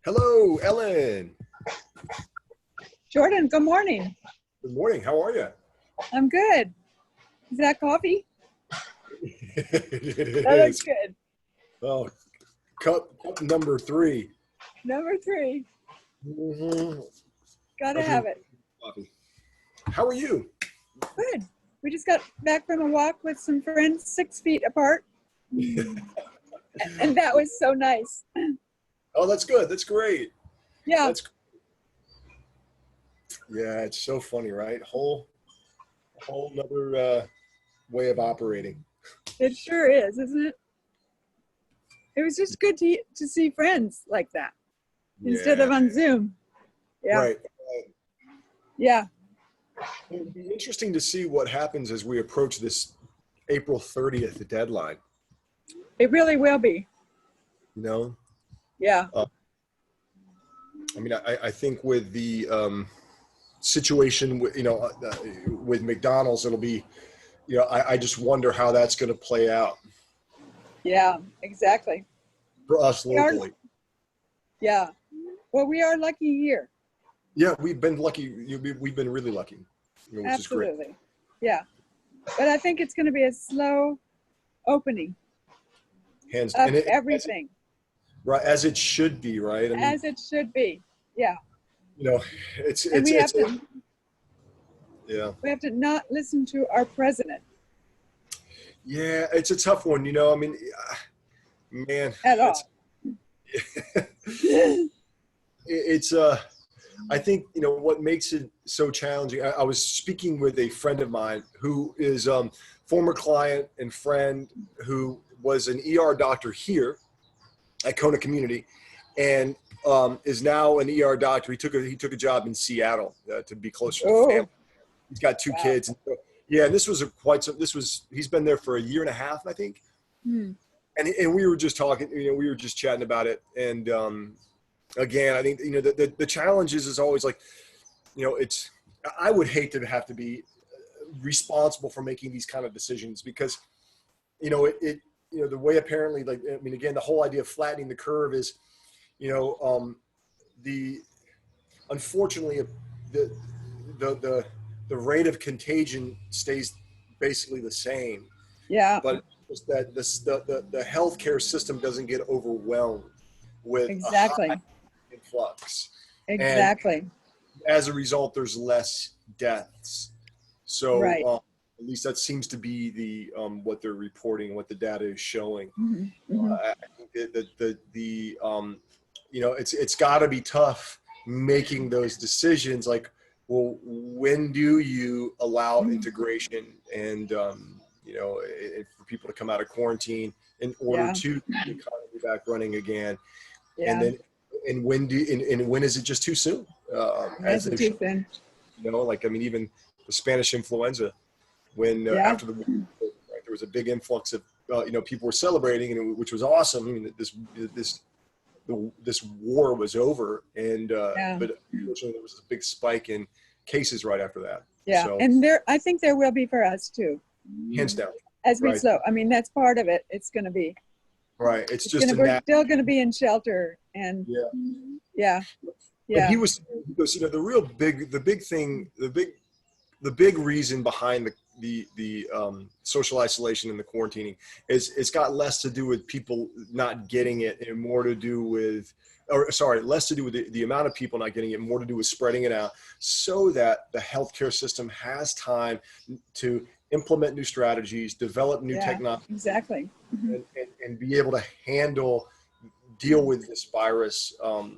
Hello, Ellen. Jordan, good morning. Good morning. How are you? I'm good. Is that coffee? It That looks is. good. Oh, cup number three. Number three. Mhm. Gotta Of have your it. coffee. How are you? Good. We just got back from a walk with some friends 6 feet apart. And that was so nice. Oh, that's good. That's great. Yeah, That's yeah. It's so funny, right? Whole another way of operating. it sure is, isn't it? It was just good to see friends like that instead Yeah. of on Zoom. Yeah, Right. Right. yeah. It'll be interesting to see what happens as we approach this April 30th deadline. It really will be. You know, Yeah, uh, I mean, I think with the situation, with McDonald's, it'll be, I just wonder how that's going to play out yeah, exactly. for us We are, locally. yeah. Well, we are lucky here. Yeah, we've been lucky. We've been really lucky, which is great. Absolutely. Yeah. But I think it's going to be a slow opening Hands of and everything, right as it should be, right? I mean, as it should be. Yeah. you know, it's And it's it's yeah, we have to not listen to our president yeah. It's a tough one. I mean, man, at it's all. it's I think what makes it so challenging. I was speaking with a friend of mine who is former client and friend who was an ER doctor here at Kona Community, and is now an ER doctor. He took a job in Seattle to be closer to family. Oh, He's got two wow. kids. And so, yeah, and this was he's been there for a year and a half, I think. Hmm. And we were just talking. We were just chatting about it, and again, I think the challenge is always like, it's I would hate to have to be responsible for making these kind of decisions because the way apparently, like, I mean, again, the whole idea of flattening the curve is you know the unfortunately the the the rate of contagion stays basically the same, Yeah, but just that the healthcare system doesn't get overwhelmed with a high exactly. influx, and Exactly. as a result, there's less deaths. So Right. at least that seems to be the what they're reporting, what the data is showing. Hmm. Hmm. I think that it's got to be tough making those decisions. Like, well, when do you allow integration and for people to come out of quarantine in order Yeah. to get the economy back running again, and Yeah. then and when is it just too soon? As That's a they've two shown, thing. like, I mean, even the Spanish influenza, when Yeah. after the war, right, there was a big influx of people were celebrating, and which was awesome. I mean, this war was over, and Yeah. but unfortunately there was a big spike in cases right after that. Yeah. So And I think there will be for us too, hands down, as we right, slow. I mean, that's part of it. right. It's just a We're nat. still going to be in shelter. And Yeah. yeah. And Yeah. he goes, the big reason behind the social isolation and the quarantining is it's got less to do with people not getting it and more to do with, or sorry, less to do with the amount of people not getting it, more to do with spreading it out so that the healthcare system has time to implement new strategies, develop new Yeah. technology, Exactly. Hmm. and be able to deal with this virus, a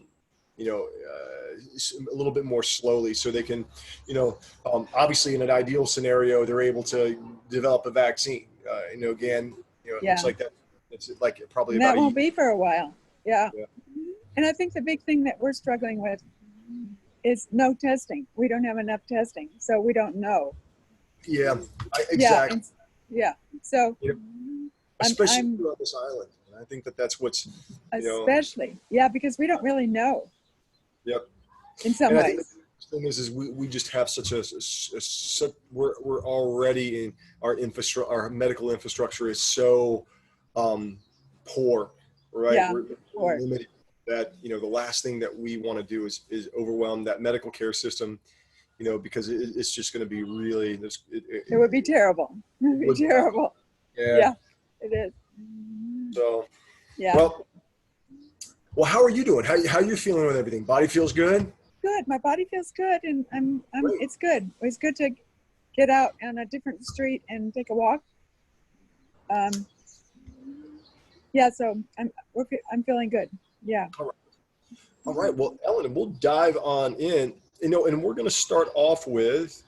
little bit more slowly, so they can, obviously in an ideal scenario, they're able to develop a vaccine. Again, it looks Yeah. like that. It's like probably And about that a year. won't be for a while. Yeah. Yeah, And I think the big thing that we're struggling with is no testing. We don't have enough testing, so we don't know. yeah, Yeah. exactly. And yeah. So You know, especially I'm on this island, and I think that that's what's, especially, yeah, because we don't really know yep. in some And I think the ways. thing is we just have we're already in our infrastructure, our medical infrastructure is so um, poor, right? Yeah. We're Or limited. that, you know, the last thing that we want to do is overwhelm that medical care system, you know, because it's just going to be really, It would be terrible. It would be would- terrible. yeah. Yeah, it is. So, Yeah. well, how are you doing? How you feeling with everything? Body feels good? Good. My body feels good, and I'm Great. it's good. It's good to get out on a different street and take a walk. Yeah, so I'm feeling good. Yeah. All right. Well, Ellen, we'll dive on in, you know, and we're going to start off with,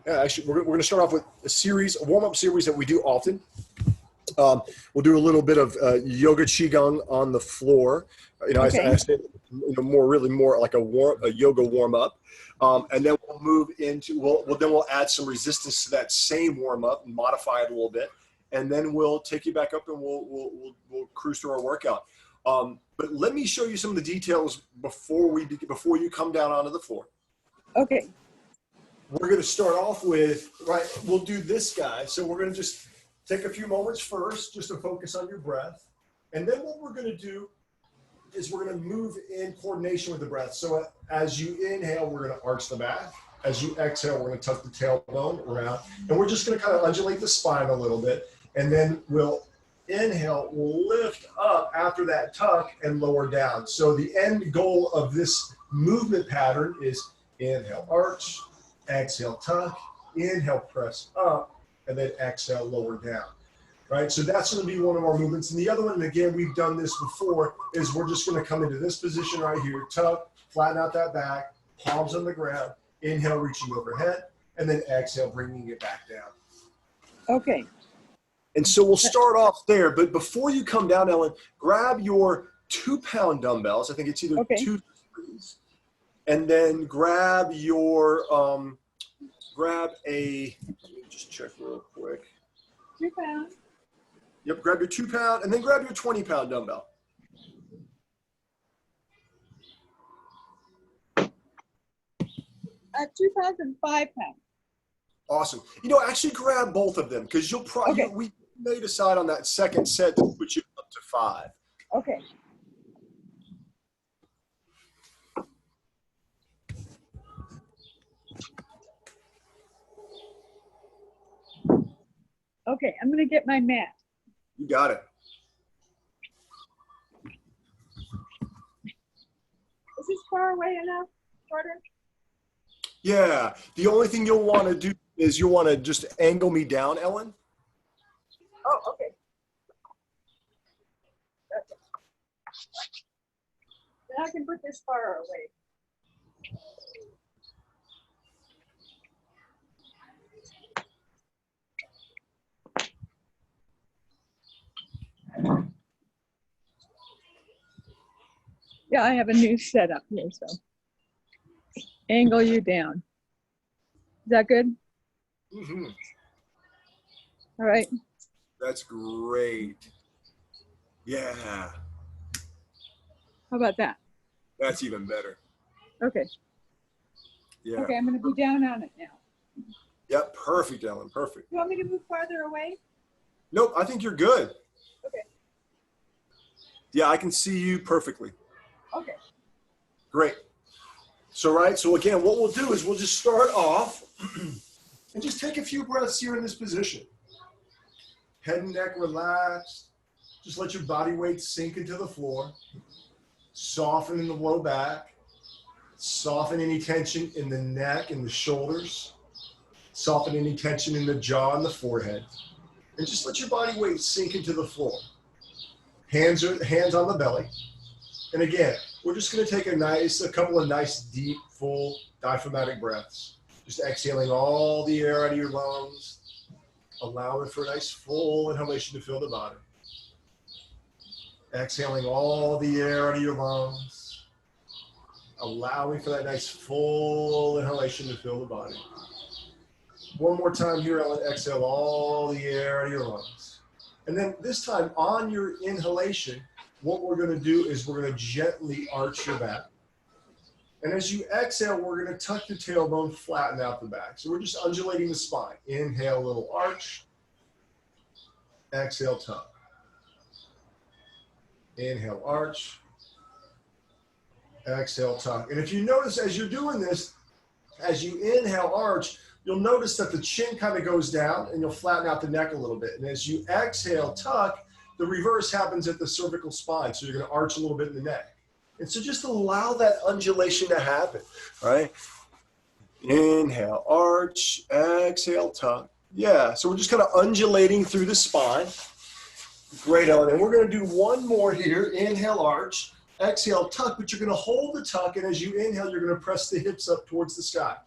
actually, we're going to start off with a warm-up series that we do often. We'll do a little bit of yoga qigong on the floor. You know, Okay. I say, you know, more like a yoga warm-up. And then we'll move into, we'll add some resistance to that same warm-up and modify it a little bit. And then we'll take you back up and we'll cruise through our workout. But let me show you some of the details before you come down onto the floor. Okay. We're going to start off with, right, we'll do this guy. So we're going to just take a few moments first just to focus on your breath. And then what we're going to do is we're going to move in coordination with the breath. So as you inhale, we're going to arch the back. As you exhale, we're going to tuck the tailbone around. And we're just going to kind of undulate the spine a little bit. And then we'll inhale, we'll lift up after that tuck and lower down. So the end goal of this movement pattern is inhale, arch, exhale, tuck, inhale, press up, and then exhale, lower down. Right? So that's going to be one of our movements. And the other one, and again, we've done this before, is we're just going to come into this position right here, tuck, flatten out that back, palms on the ground, inhale, reaching overhead, and then exhale, bringing it back down. Okay. And so we'll start off there, but before you come down, Ellen, grab your 2-pound dumbbells. I think it's either 2 or 3, and then grab your let me just check real quick. 2 pounds. Yep, grab your 2-pound, and then grab your 20-pound dumbbell. 2 pounds and 5 pounds. Awesome. You know, actually grab both of them because you'll probably we may decide on that second set to put you up to 5. Okay. Okay, I'm going to get my mat. You got it. Is this far away enough, Jordan? Yeah. The only thing you'll want to do is you'll want to just angle me down, Ellen. Oh, okay. Then I can put this far away. Yeah, I have a new setup here, so angle you down. Is that good? Mm-hmm. All right. That's great. Yeah. How about that? That's even better. Okay. Yeah. Okay, I'm going to be down on it now. Yep. Perfect, Ellen. Perfect. You want me to move farther away? Nope. I think you're good. Okay. Yeah, I can see you perfectly. Okay. Great. So again, what we'll do is we'll just start off and just take a few breaths here in this position. Head and neck relaxed. Just let your body weight sink into the floor. Soften in the low back. Soften any tension in the neck and the shoulders. Soften any tension in the jaw and the forehead. And just let your body weight sink into the floor. Hands on the belly. And again, we're just going to take a couple of nice, deep, full diaphragmatic breaths. Just exhaling all the air out of your lungs, allowing for a nice full inhalation to fill the body. Exhaling all the air out of your lungs, allowing for that nice full inhalation to fill the body. One more time here, Ellen. Exhale all the air out of your lungs. And then this time on your inhalation, what we're going to do is we're going to gently arch your back. And as you exhale, we're going to tuck the tailbone, flatten out the back. So we're just undulating the spine. Inhale, a little arch. Exhale, tuck. Inhale, arch. Exhale, tuck. And if you notice as you're doing this, as you inhale, arch, you'll notice that the chin kind of goes down and you'll flatten out the neck a little bit. And as you exhale, tuck, the reverse happens at the cervical spine. So you're going to arch a little bit in the neck. And so just allow that undulation to happen, right? Inhale, arch, exhale, tuck. Yeah, so we're just kind of undulating through the spine. Great, Ellen. And we're going to do one more here. Inhale, arch, exhale, tuck, but you're going to hold the tuck. And as you inhale, you're going to press the hips up towards the sky.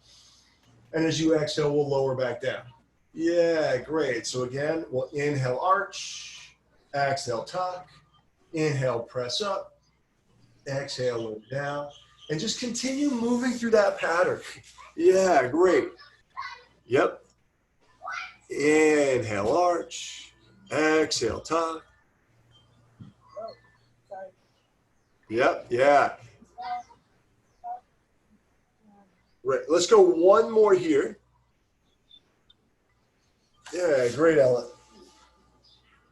And as you exhale, we'll lower back down. Yeah, great. So again, we'll inhale, arch, exhale, tuck, inhale, press up, exhale, lower down, and just continue moving through that pattern. Yeah, great. Yep. Inhale, arch, exhale, tuck. Yep, yeah. Right, let's go one more here. Yeah, great, Ellen.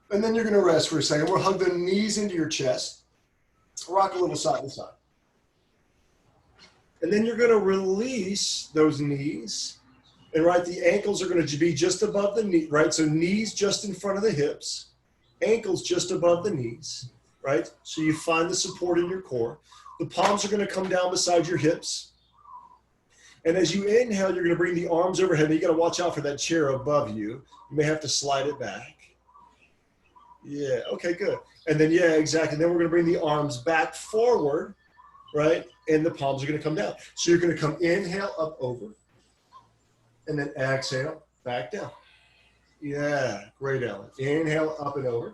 And then you're gonna rest for a second. We'll hug the knees into your chest. Rock a little side to side. And then you're gonna release those knees. And right, the ankles are gonna be just above the knee, right? So knees just in front of the hips, ankles just above the knees, right? So you find the support in your core. The palms are gonna come down beside your hips. And as you inhale, you're going to bring the arms overhead. You got to watch out for that chair above you. You may have to slide it back. Yeah, okay, good. And then, yeah, exactly. Then we're going to bring the arms back forward, right? And the palms are going to come down. So you're going to come inhale, up, over. And then exhale, back down. Yeah, great, Ellen. Inhale, up and over.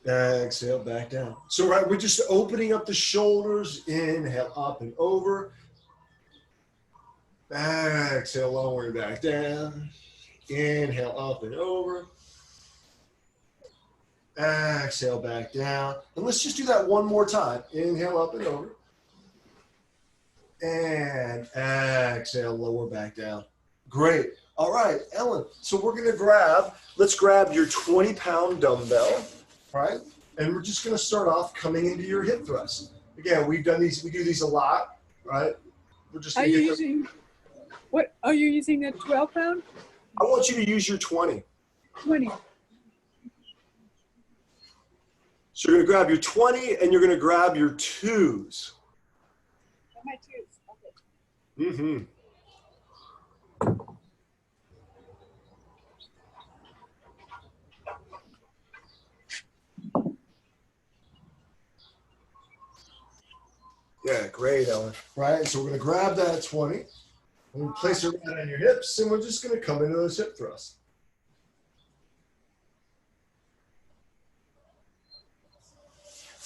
Exhale, back down. So, right, we're just opening up the shoulders. Inhale, up and over. Exhale, lower back down. Inhale, up and over. Exhale, back down. And let's just do that one more time. Inhale, up and over. And exhale, lower back down. Great. All right, Ellen. So we're going to let's grab your 20-pound dumbbell, right? And we're just going to start off coming into your hip thrust. Again, we do these a lot, right? We're just going to get what are you using, the 12-pound? I want you to use your 20. 20. So you're going to grab your 20 and you're going to grab your twos. My twos. Okay. Mm-hmm. Yeah, great, Ellen. Right, so we're going to grab that 20. And we'll place it right on your hips, and we're just going to come into those hip thrusts.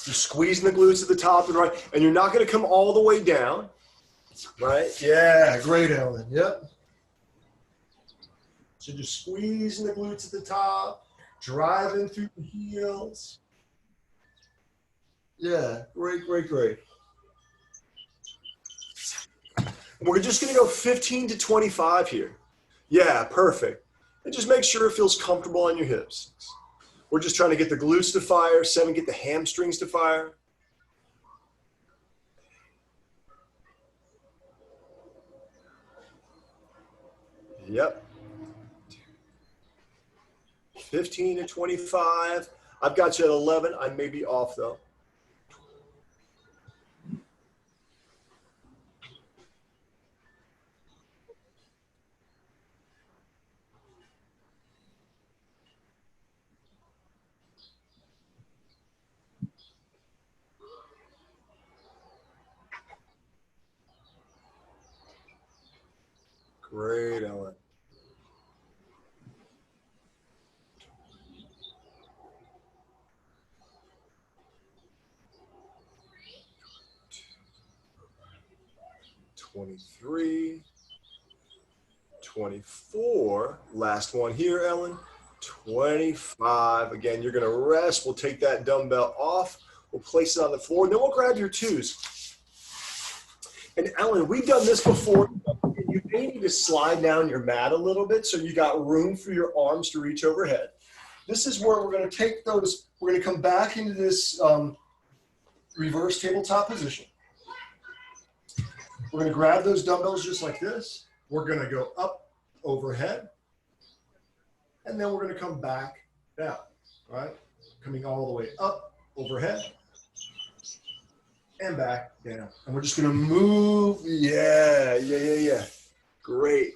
You're squeezing the glutes at the top and right, and you're not going to come all the way down, right? Yeah, great, Ellen. Yep. So just squeezing the glutes at the top, driving through the heels. Yeah, great, great, great. We're just going to go 15 to 25 here. Yeah, perfect. And just make sure it feels comfortable on your hips. We're just trying to get the glutes to fire, 7, get the hamstrings to fire. Yep. 15 to 25. I've got you at 11. I may be off though. Great, Ellen. $23, $24. Last one here, Ellen. $25. Again, you're going to rest. We'll take that dumbbell off. We'll place it on the floor. And then we'll grab your twos. And Ellen, we've done this before. You may need to slide down your mat a little bit so you got room for your arms to reach overhead. This is where we're going to take those. We're going to come back into this reverse tabletop position. We're going to grab those dumbbells just like this. We're going to go up overhead. And then we're going to come back down, right? Coming all the way up overhead and back down. And we're just going to move. Yeah. Great.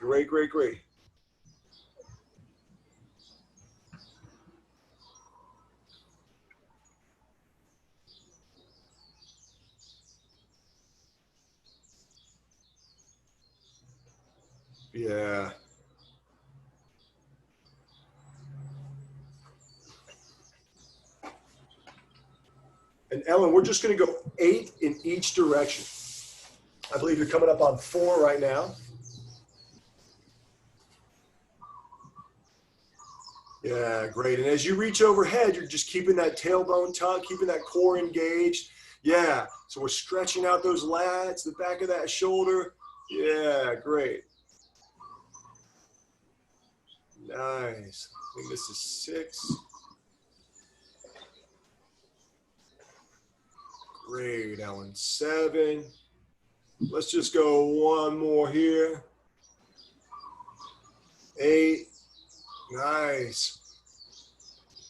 Yeah. And Ellen, we're just going to go 8 in each direction. I believe you're coming up on 4 right now. Yeah, great. And as you reach overhead, you're just keeping that tailbone tucked, keeping that core engaged. Yeah, so we're stretching out those lats, the back of that shoulder. Yeah, great. Nice. I think this is 6. Great, Ellen. 7. Let's just go one more here. 8. Nice.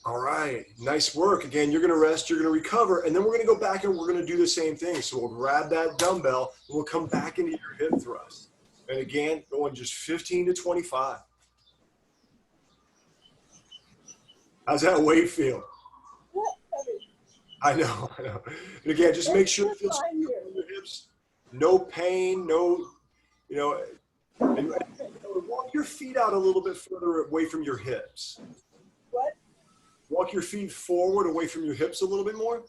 All right. Nice work. Again, you're going to rest, you're going to recover, and then we're going to go back and we're going to do the same thing. So we'll grab that dumbbell and we'll come back into your hip thrust. And again, going just 15 to 25. How's that weight feel? I know. And again, just make sure it feels good in your hips. No pain, no, and walk your feet out a little bit further away from your hips. What? Walk your feet forward away from your hips a little bit more.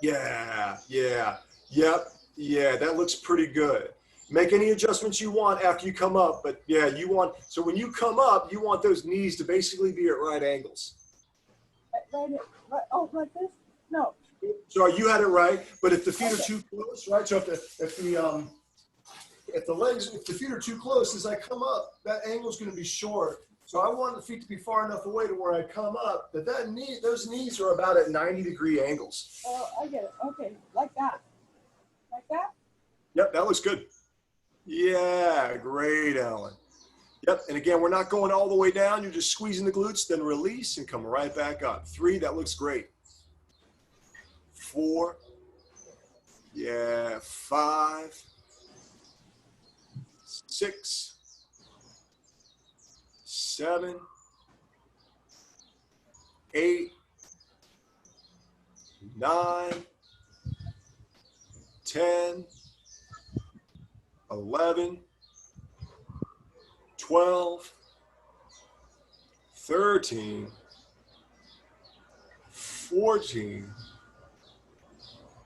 Yeah, that looks pretty good. Make any adjustments you want after you come up, but yeah, so when you come up, you want those knees to basically be at right angles. Like this? No. Sorry, you had it right, but if the feet are too close, right? So if the feet are too close, as I come up, that angle is going to be short. So I want the feet to be far enough away to where I come up those knees are about at 90-degree angles. Oh, I get it. Okay, like that. Like that? Yep, that looks good. Yeah, great, Ellen. Yep, and again, we're not going all the way down. You're just squeezing the glutes, then release and come right back up. 3, that looks great. 4, yeah, 5, 6, 7, 8, 9, 10, 11, 12, 13, 14,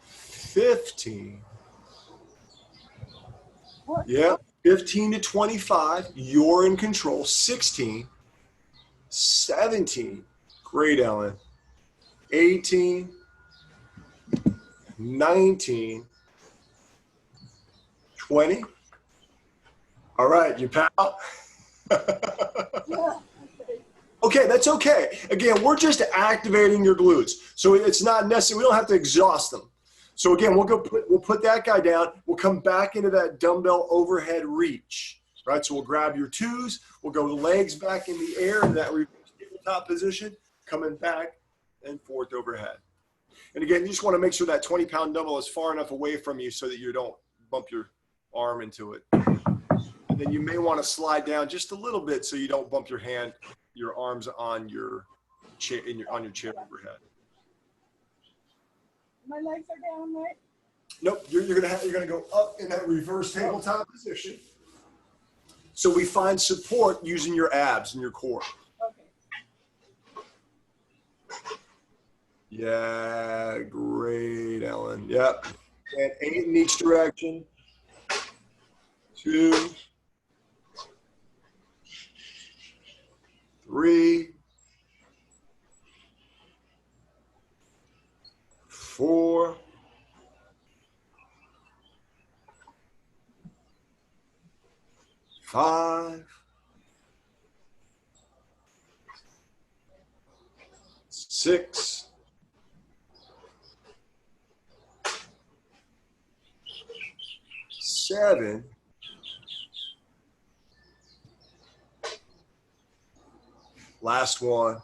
15. Yeah, 15 to 25. You're in control. 16, 17. Great, Ellen. 18, 19, 20. All right, you pal. Okay, that's okay. Again, we're just activating your glutes. So it's not necessary. We don't have to exhaust them. So again, we'll put that guy down. We'll come back into that dumbbell overhead reach, right? So we'll grab your 2s. We'll go legs back in the air in that tabletop position, coming back and forth overhead. And again, you just want to make sure that 20-pound dumbbell is far enough away from you so that you don't bump your arm into it. And then you may want to slide down just a little bit so you don't bump your arms on your chair on your chair overhead. My legs are down, right? Nope, you're gonna go up in that reverse tabletop position. So we find support using your abs and your core. Okay. Yeah, great, Ellen. Yep. And 8 in each direction. 2, 3, 4, 5, 6, 7. Last one.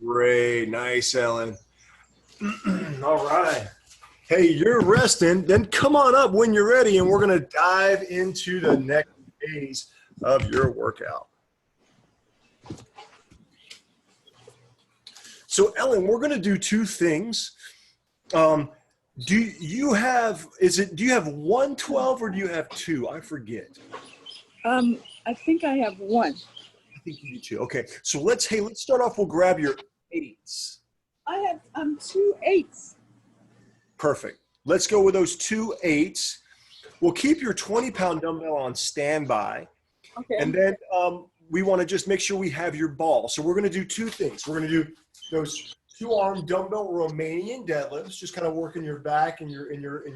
Great. Nice, Ellen. All right. Hey, you're resting. Then come on up when you're ready, and we're going to dive into the next phase of your workout. So, Ellen, we're going to do 2 things. Do you have 112 or do you have 2? I forget. I think I have 1. I think you do 2. Okay. So let's start off. We'll grab your 8s. I have 2 8s. Perfect. Let's go with those 2 8s. We'll keep your 20-pound dumbbell on standby. Okay. And then we want to just make sure we have your ball. So we're going to do 2 things. We're going to do those 2-arm dumbbell Romanian deadlifts, just kind of working your back and your glutes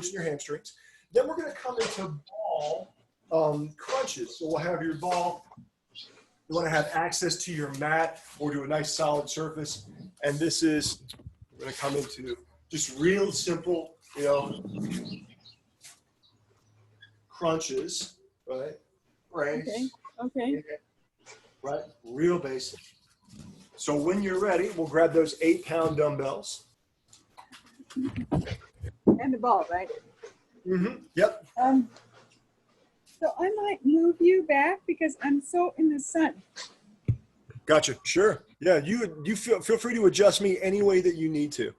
and your hamstrings. Then we're going to come into ball crunches. So we'll have your ball. You want to have access to your mat or to a nice solid surface. And this is, we're going to come into just real simple, crunches, right? Right. Okay. Right. Real basic. So when you're ready, we'll grab those 8-pound dumbbells. And the ball, right? Mm-hmm. Yep. So I might move you back because I'm so in the sun. Gotcha. Sure. Yeah. You feel free to adjust me any way that you need to.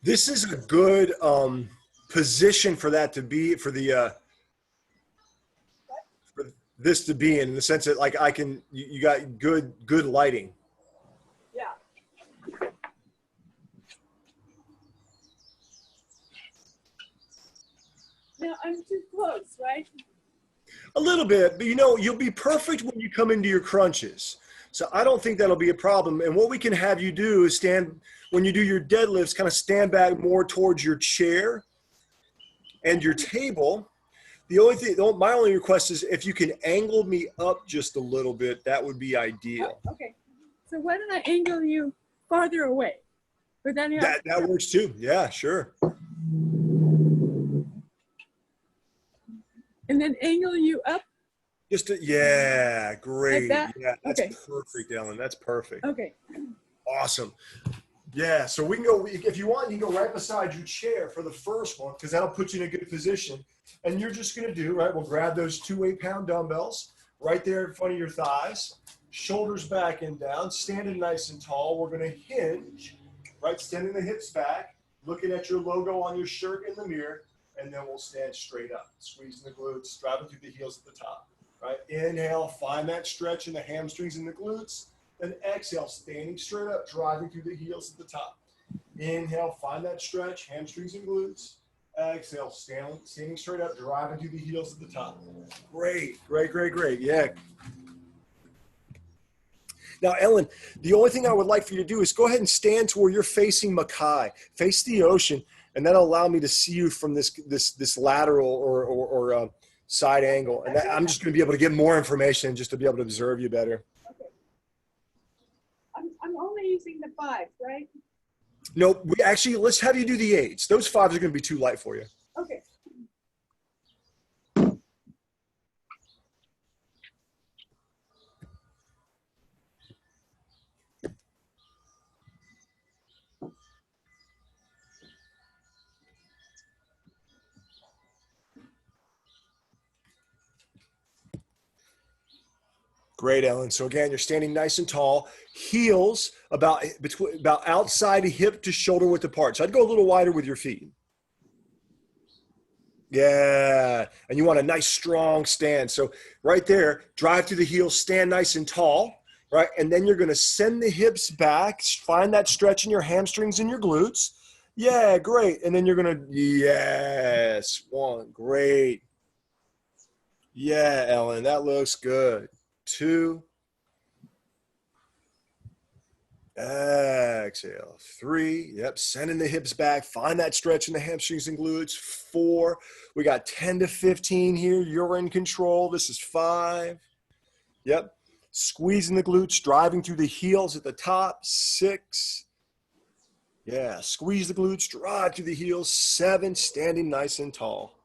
This is a good position for that to be for this to be in the sense that like you got good lighting. Yeah. Now I'm too close, right? A little bit, but you'll be perfect when you come into your crunches. So I don't think that'll be a problem. And what we can have you do is when you do your deadlifts, kind of stand back more towards your chair and your table. My only request is if you can angle me up just a little bit, that would be ideal. Okay. So why don't I angle you farther away? Would that help? That works too. Yeah, sure. And then angle you up? Great. Like that? Yeah, that's Okay. perfect, Ellen. That's perfect. Okay. Awesome. Yeah, so we can go, if you want, you can go right beside your chair for the first one because that'll put you in a good position. And you're just going to do, right, we'll grab those 2 8-pound dumbbells right there in front of your thighs, shoulders back and down, standing nice and tall. We're going to hinge, right, standing the hips back, looking at your logo on your shirt in the mirror, and then we'll stand straight up, squeezing the glutes, driving through the heels at the top, right? Inhale, find that stretch in the hamstrings and the glutes. Then exhale, standing straight up, driving through the heels at the top. Inhale, find that stretch, hamstrings and glutes. Exhale, standing straight up, driving through the heels at the top. Great. Yeah. Now, Ellen, the only thing I would like for you to do is go ahead and stand to where you're facing Mackay, face the ocean, and that'll allow me to see you from this lateral or side angle. And I'm just going to be able to get more information just to be able to observe you better. I'm only using the 5, right? No, let's have you do the 8s. Those 5s are going to be too light for you. Okay. Great, Ellen. So again, you're standing nice and tall, heels about outside hip to shoulder width apart. So I'd go a little wider with your feet. Yeah, and you want a nice strong stand. So right there, drive through the heels, stand nice and tall, right? And then you're going to send the hips back, find that stretch in your hamstrings and your glutes. Yeah, great. And then you're going to, yes, 1, great. Yeah, Ellen, that looks good. 2, Exhale. 3. Yep. Sending the hips back. Find that stretch in the hamstrings and glutes. 4. We got 10 to 15 here. You're in control. This is 5. Yep. Squeezing the glutes, driving through the heels at the top. 6. Yeah. Squeeze the glutes, drive through the heels. 7. Standing nice and tall.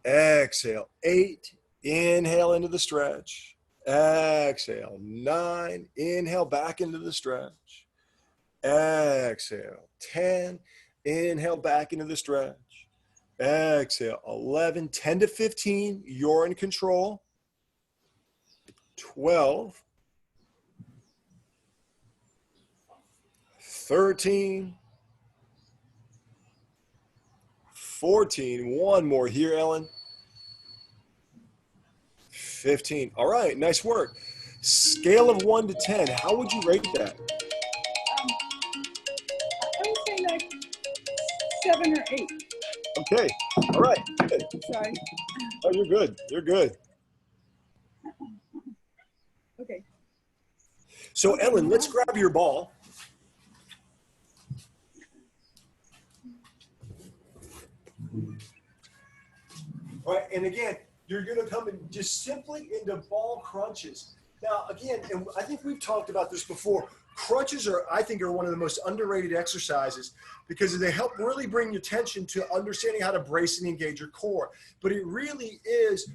Exhale. 8. Inhale into the stretch. Exhale. 9. Inhale back into the stretch. Exhale. 10. Inhale back into the stretch. Exhale. 11. 10 to 15. You're in control. 12. 13. 14. One more here, Ellen. 15. All right, nice work. Scale of 1 to 10, how would you rate that? I would say like 7 or 8. Okay, all right, good. Sorry. Oh, you're good, you're good. Okay. So Ellen, let's grab your ball. All right, and again, you're going to come in just simply into ball crunches. Now, again, and I think we've talked about this before, crunches I think are one of the most underrated exercises because they help really bring your attention to understanding how to brace and engage your core. But it really is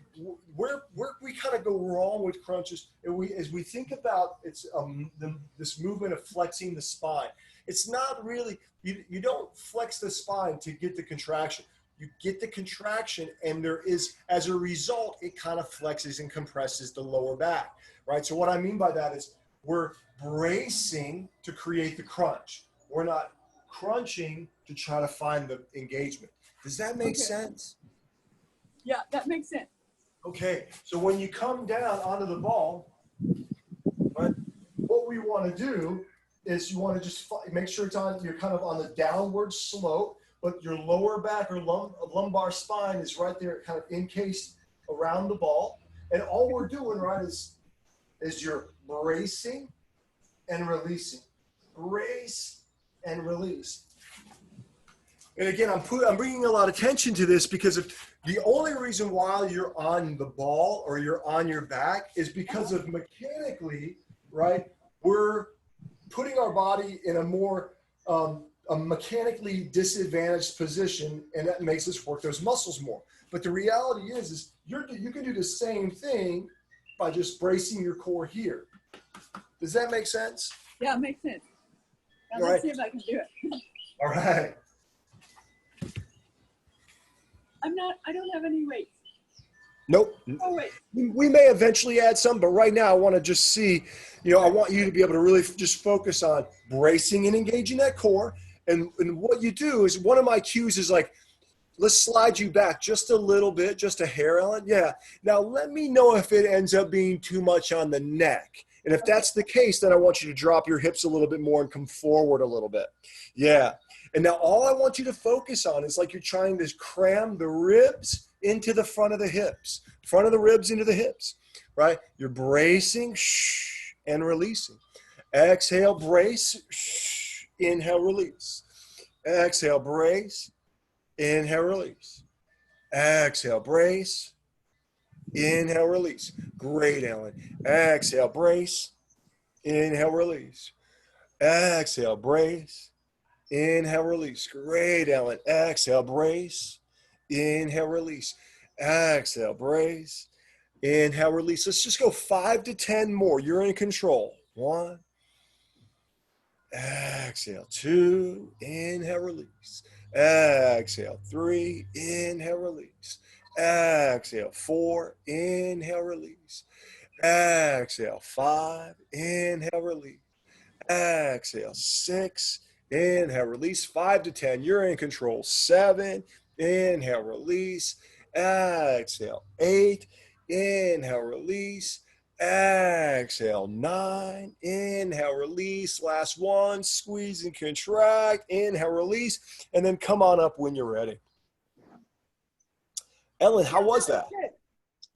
where we kind of go wrong with crunches, and as we think about this movement of flexing the spine. It's not really, you don't flex the spine to get the contraction. You get the contraction, and there is, as a result, it kind of flexes and compresses the lower back, right? So what I mean by that is we're bracing to create the crunch. We're not crunching to try to find the engagement. Does that make sense? Yeah, that makes sense. Okay, so when you come down onto the ball, right, what we want to do is you want to just make sure you're kind of on the downward slope, but your lower back or lumbar spine is right there, kind of encased around the ball. And all we're doing, right, is you're bracing and releasing. Brace and release. And again, I'm bringing a lot of attention to this because the only reason why you're on the ball or you're on your back is because of mechanically, right, we're putting our body in a more a mechanically disadvantaged position, and that makes us work those muscles more. But the reality is you can do the same thing by just bracing your core here. Does that make sense? Yeah, it makes sense. Now, let's see if I can do it. All right. I don't have any weights. Nope. Oh, wait. We may eventually add some, but right now I want to just see, I want you to be able to really just focus on bracing and engaging that core. And what you do is, one of my cues is like, let's slide you back just a little bit, just a hair, Ellen. Yeah. Now let me know if it ends up being too much on the neck. And if that's the case, then I want you to drop your hips a little bit more and come forward a little bit. Yeah. And now all I want you to focus on is like you're trying to cram the ribs into the front of the hips, front of the ribs into the hips, right? You're bracing, and releasing. Exhale, brace, inhale, release. Exhale, brace, inhale, release. Exhale, brace, inhale, release. Great, Ellen. Exhale, brace, inhale, release. Exhale, brace, inhale, release. Great, Ellen. Exhale, brace, inhale, release. Exhale, brace, inhale, release. Let's just go 5 to 10 more. You're in control. 1. Exhale, 2. Inhale, release. Exhale, 3. Inhale, release. Exhale, 4. Inhale, release. Exhale, 5. Inhale, release. Exhale, 6. Inhale, release. 5 to 10. You're in control. 7. Inhale, release. Exhale, 8. Inhale, release. Exhale, 9. Inhale, release. Last one. Squeeze and contract. Inhale, release. And then come on up when you're ready. Ellen, how was that? Good.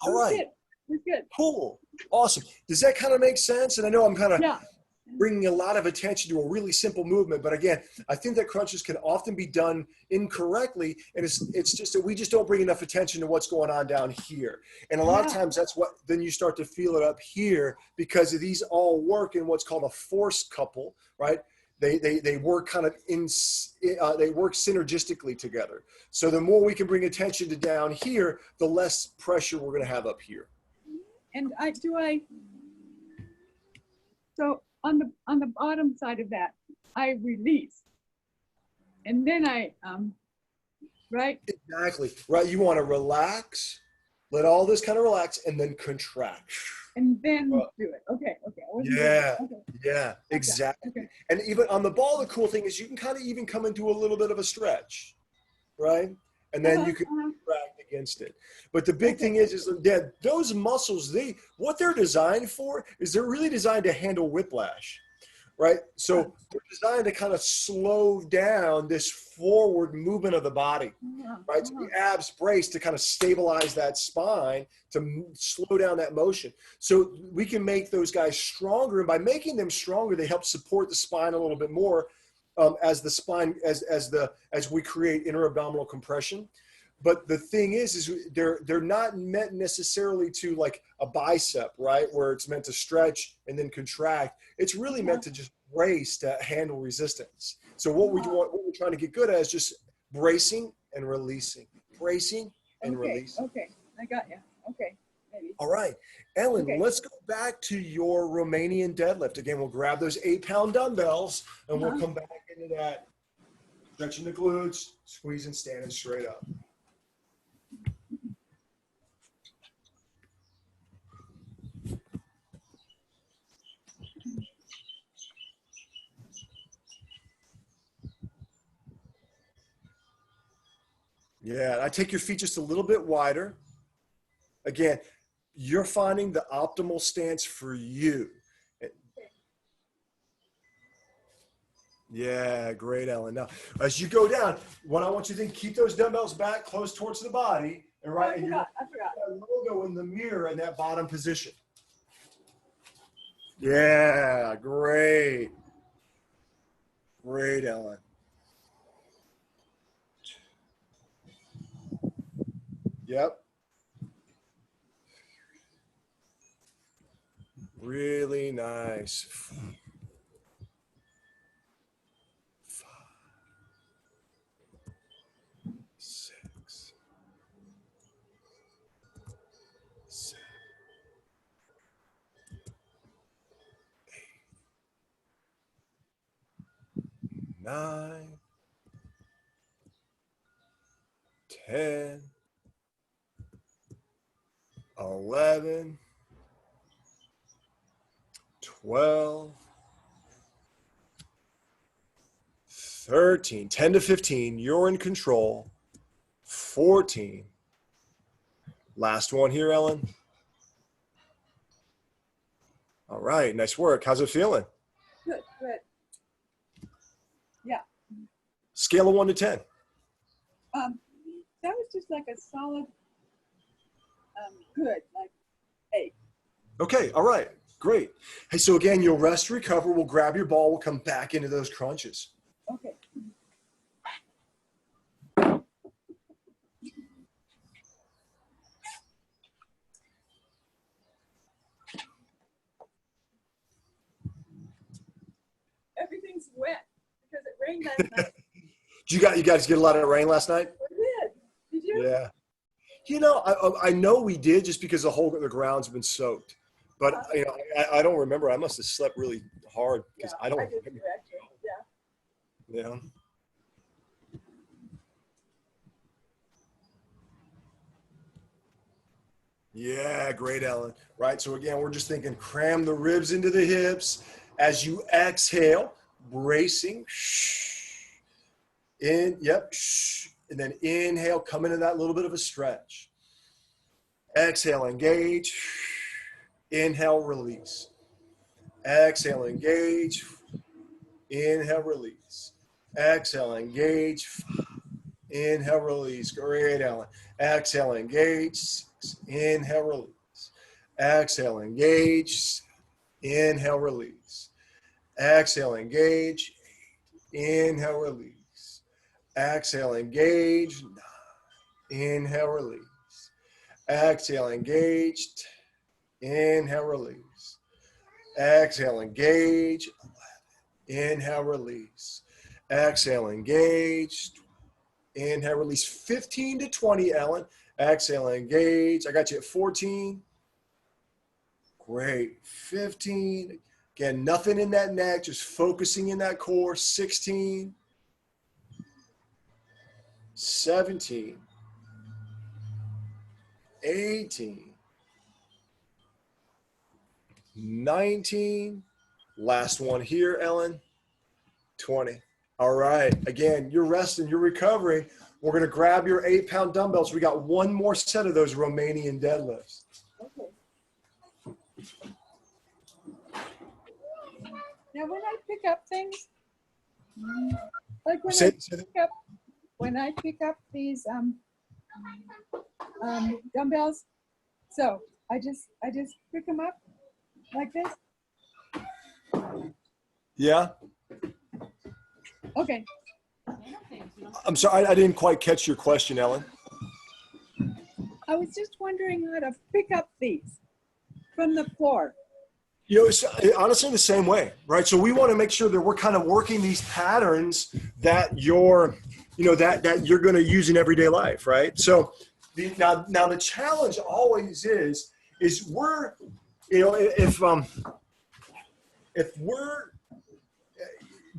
All right. It was good. Cool. Awesome. Does that kind of make sense? And I know I'm kind of bringing a lot of attention to a really simple movement. But again, I think that crunches can often be done incorrectly. And it's just that we just don't bring enough attention to what's going on down here. And a lot of times that's what, then you start to feel it up here because these all work in what's called a force couple, right? They work kind of they work synergistically together. So the more we can bring attention to down here, the less pressure we're going to have up here. And so on the bottom side of that, I release, and then right? Exactly, right. You want to relax, let all this kind of relax, and then contract. And then do it. Okay. Yeah, okay. yeah, exactly. Okay. And even on the ball, the cool thing is you can kind of even come into a little bit of a stretch, right? And then you can contract against it. But the big thing is that those muscles, what they're designed for is they're really designed to handle whiplash, right? So they're designed to kind of slow down this forward movement of the body, right? So the abs brace to kind of stabilize that spine, to slow down that motion. So we can make those guys stronger. And by making them stronger, they help support the spine a little bit more as the spine, as we create inter-abdominal compression. But the thing is they're not meant necessarily to like a bicep, right? Where it's meant to stretch and then contract. It's really meant to just brace to handle resistance. So what we're trying to get good at is just bracing and releasing, bracing and releasing. Okay, I got you. Okay, maybe. All right, Ellen, let's go back to your Romanian deadlift. Again, we'll grab those 8-pound dumbbells and we'll come back into that, stretching the glutes, squeezing, standing straight up. Yeah, I take your feet just a little bit wider. Again, you're finding the optimal stance for you. Yeah, great, Ellen. Now, as you go down, what I want you to think, keep those dumbbells back close towards the body, and right, and I forgot. That logo in the mirror in that bottom position. Yeah, great. Great, Ellen. Yep. Really nice. 5, 6, 7, 8, 9, 10, 11, 12, 13, 10 to 15, you're in control. 14. Last one here, Ellen. All right, nice work. How's it feeling? Good. Yeah. Scale of 1 to 10. That was just like a solid, good, like 8. Okay, all right, great. Hey, so again, you'll rest, recover. We'll grab your ball. We'll come back into those crunches. Okay. Everything's wet because it rained last night. Did you guys get a lot of rain last night? We did. Did you? Yeah. You know, I know we did just because the ground's been soaked. But you know, I don't remember. I must have slept really hard because I don't remember. Yeah. Yeah, great, Ellen. Right. So again, we're just thinking cram the ribs into the hips as you exhale, bracing. In, yep. And then inhale, come into that little bit of a stretch. Exhale, engage. Inhale, release. Exhale, engage. Inhale, release. Exhale, engage. Inhale, release. Great, Ellen. Exhale, engage. Inhale, release. Exhale, engage. Inhale, release. Exhale, engage. 8. Inhale, release. Exhale, engage. 9. Inhale, release. Exhale, engage. 10. Inhale, release. Exhale, engage. 11. Inhale, release. Exhale, engage. 12. Inhale, release. 15 to 20, Ellen. Exhale, engage. I got you at 14. Great. 15. Again, nothing in that neck, just focusing in that core. 16. 17. 18. 19. Last one here, Ellen. 20. All right. Again, you're resting, you're recovering. We're going to grab your 8-pound dumbbells. We got one more set of those Romanian deadlifts. Okay. Now, when I pick up things, like when I pick up these dumbbells, so I just pick them up like this. Yeah. Okay. I'm sorry, I didn't quite catch your question, Ellen. I was just wondering how to pick up these from the floor. You know, it's honestly the same way, right? So we want to make sure that we're kind of working these patterns that you're going to use in everyday life, right? So now the challenge always is we're, you know, if we're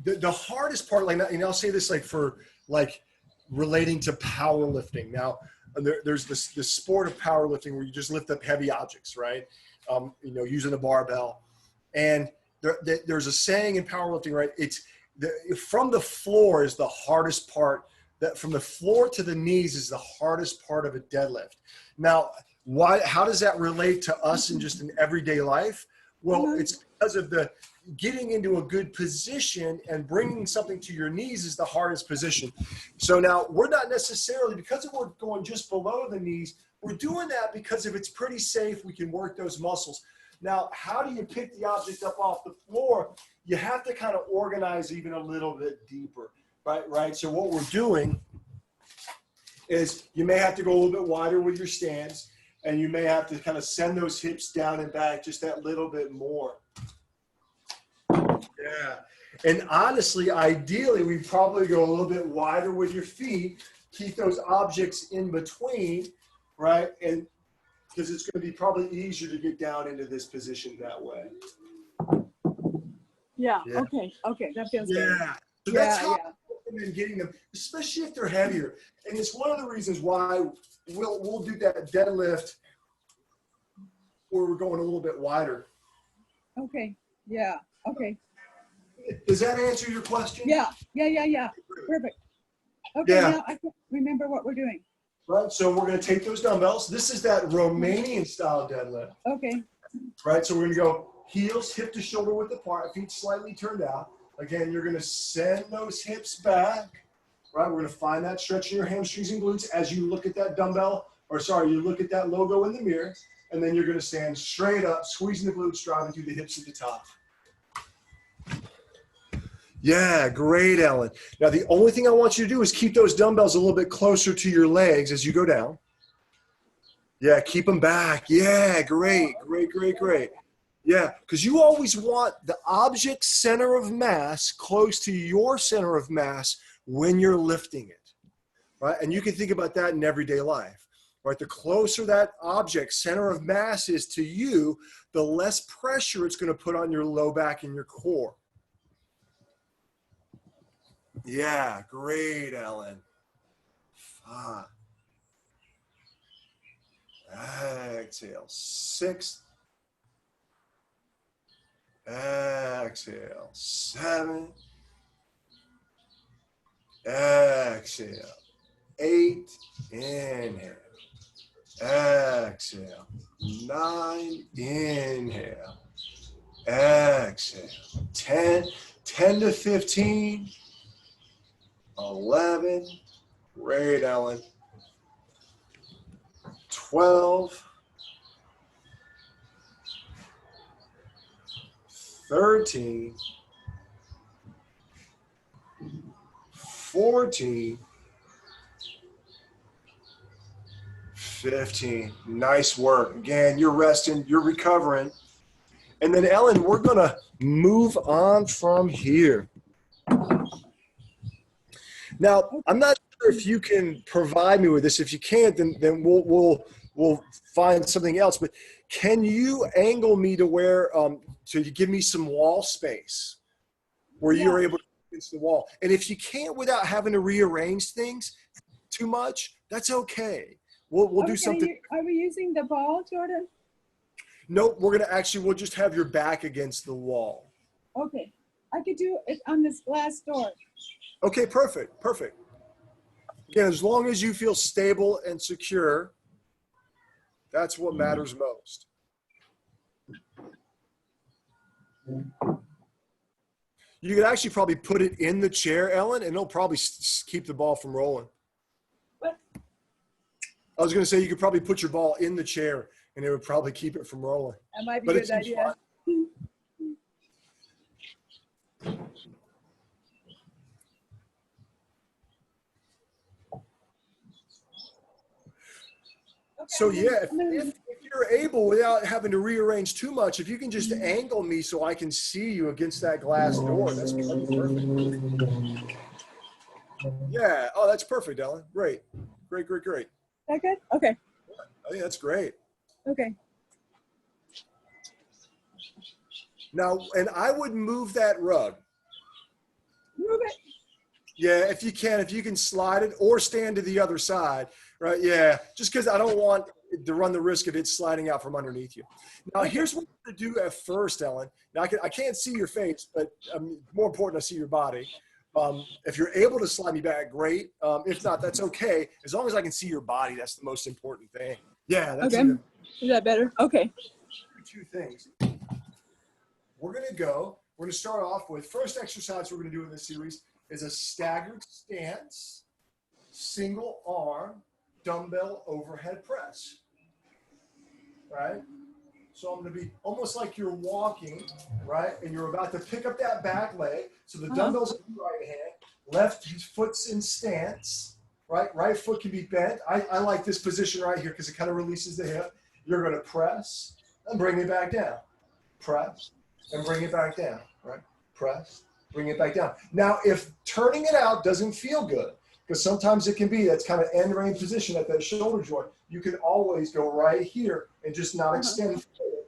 the hardest part, like, and I'll say this like for like relating to powerlifting. Now there's this sport of powerlifting where you just lift up heavy objects, right? You know, using a barbell. And there's a saying in powerlifting, right? It's from the floor is the hardest part. That from the floor to the knees is the hardest part of a deadlift. Now, how does that relate to us in just in everyday life? Well, it's because of the getting into a good position and bringing something to your knees is the hardest position. So now we're not necessarily, because we're going just below the knees, we're doing that because if it's pretty safe, we can work those muscles. Now, how do you pick the object up off the floor? You have to kind of organize even a little bit deeper, right? So what we're doing is you may have to go a little bit wider with your stance, and you may have to kind of send those hips down and back just that little bit more. Yeah. And honestly, ideally, we probably go a little bit wider with your feet, keep those objects in between, right? And because it's going to be probably easier to get down into this position that way. Yeah. Okay. That feels good. Yeah. So that's how I'm getting them, especially if they're heavier. And it's one of the reasons why we'll do that deadlift where we're going a little bit wider. Okay. Yeah. Okay. Does that answer your question? Yeah. Perfect. Okay. Yeah. Now I can remember what we're doing. Right. So we're going to take those dumbbells. This is that Romanian style deadlift. Okay. Right. So we're going to go heels hip to shoulder width apart, feet slightly turned out. Again, you're going to send those hips back. Right. We're going to find that stretch in your hamstrings and glutes as you look at that dumbbell, you look at that logo in the mirror, and then you're going to stand straight up, squeezing the glutes, driving through the hips at the top. Yeah, great, Ellen. Now, the only thing I want you to do is keep those dumbbells a little bit closer to your legs as you go down. Yeah, keep them back. Yeah, great. Yeah, because you always want the object center of mass close to your center of mass when you're lifting it, right? And you can think about that in everyday life, right? The closer that object center of mass is to you, the less pressure it's going to put on your low back and your core. Yeah, great, Ellen. 5. Exhale. 6. Exhale. 7. Exhale. 8. Inhale. Exhale. 9. Inhale. Exhale. 10 to 15. 11. Great, Ellen. 12. 13. 14, 15. Nice work. Again, you're resting, you're recovering. And then Ellen, we're gonna move on from here. Now, I'm not sure if you can provide me with this. If you can't, then we'll find something else. But can you angle me to where so you give me some wall space where you're able to against the wall? And if you can't without having to rearrange things too much, that's okay. We'll do something. Are we using the ball, Jordan? Nope, we'll just have your back against the wall. Okay. I could do it on this glass door. Okay, perfect, perfect. Again, as long as you feel stable and secure, that's what matters most. You could actually probably put it in the chair, Ellen, and it'll probably keep the ball from rolling. What? I was going to say you could probably put your ball in the chair, and it would probably keep it from rolling. That might be a good idea. So yeah, if you're able, without having to rearrange too much, if you can just angle me so I can see you against that glass door, that's perfect. Yeah, oh, that's perfect, Ellen. Great, great, great, great. Is that good? Okay. I think that's great. Okay. Now, and I would move that rug. Move it. Yeah, if you can slide it or stand to the other side, right? Yeah, just because I don't want to run the risk of it sliding out from underneath you. Now, here's what we're going to do at first, Ellen. Now, I can't see your face, but more important, I see your body. If you're able to slide me back, great. If not, that's okay. As long as I can see your body, that's the most important thing. Yeah, that's okay. Is that better? Okay. Two things. We're going to start off with, first exercise we're going to do in this series is a staggered stance, single arm, dumbbell overhead press, right? So I'm going to be almost like you're walking, right? And you're about to pick up that back leg. So the dumbbell's in your right hand, left foot's in stance, right? Right foot can be bent. I like this position right here because it kind of releases the hip. You're going to press and bring it back down. Press and bring it back down, right? Press, bring it back down. Now, if turning it out doesn't feel good, because sometimes it can be that's kind of end range position at that shoulder joint, you can always go right here and just not extend forward,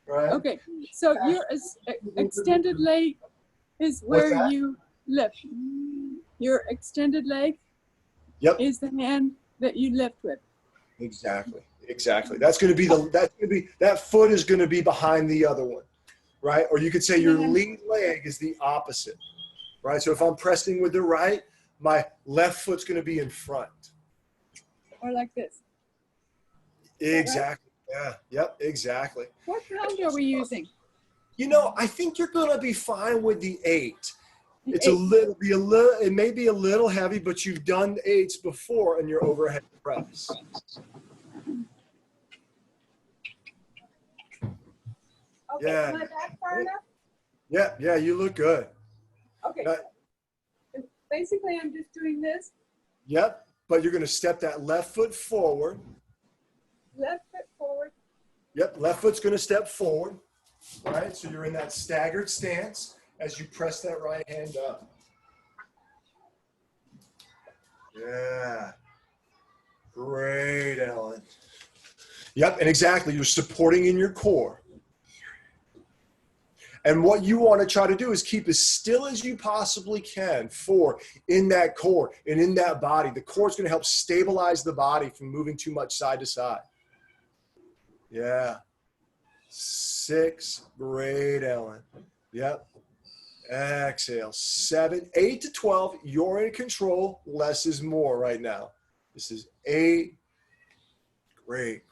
right? Okay, so your extended leg is where you lift. Your extended leg is the hand that you lift with. Exactly. That's going to be that foot is going to be behind the other one, right? Or you could say your lead leg is the opposite, right? So if I'm pressing with the right, my left foot's going to be in front. Or like this. Exactly. Right? Yeah. Yep. Exactly. What pound are we using? I think you're going to be fine with the 8. It may be a little heavy, but you've done 8s before in your overhead press. Okay, am I back far enough? Yeah, you look good. Okay. Basically, I'm just doing this. Yep, but you're going to step that left foot forward. Left foot forward. Yep, left foot's going to step forward. All right, so you're in that staggered stance as you press that right hand up. Yeah. Great, Ellen. Yep, and exactly, you're supporting in your core. And what you want to try to do is keep as still as you possibly can in that core and in that body. The core is going to help stabilize the body from moving too much side to side. Yeah. 6. Great, Ellen. Yep. Exhale. 7. 8 to 12. You're in control. Less is more right now. This is 8. Great.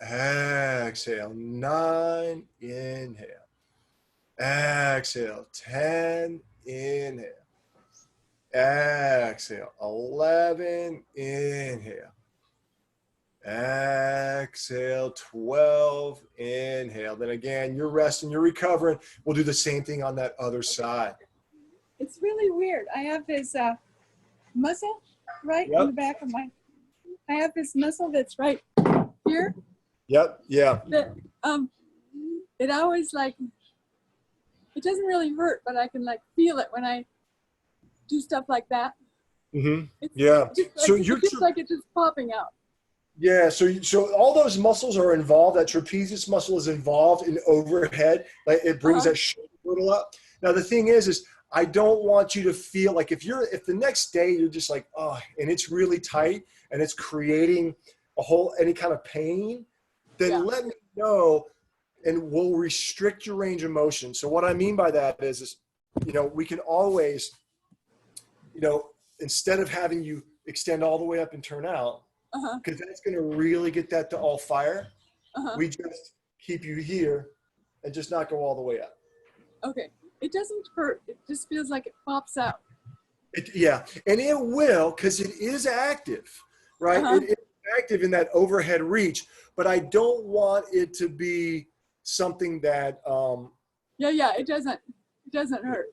Exhale. 9. Inhale. Exhale. 10. Inhale. Exhale. 11. Inhale. Exhale. 12. Inhale. Then again, you're resting, you're recovering. We'll do the same thing on that other side. it's really weird. I have this muscle right in the back of my, I have this muscle that's right here. Yep. Yeah. That it always like, it doesn't really hurt, but I can like feel it when I do stuff like that. Mm-hmm. It's Yeah. just like, So it looks like it's just popping out. Yeah, so all those muscles are involved. That trapezius muscle is involved in overhead. Like it brings that shoulder girdle up. Now the thing is I don't want you to feel like if the next day you're just like, oh, and it's really tight and it's creating any kind of pain, then let me know and we'll restrict your range of motion. So what I mean by that is we can always, instead of having you extend all the way up and turn out, because that's going to really get that to all fire. We just keep you here and just not go all the way up. Okay. It doesn't hurt. It just feels like it pops out. Yeah. And it will, because it is active, right? It is active in that overhead reach, but I don't want it to be something that. It doesn't hurt.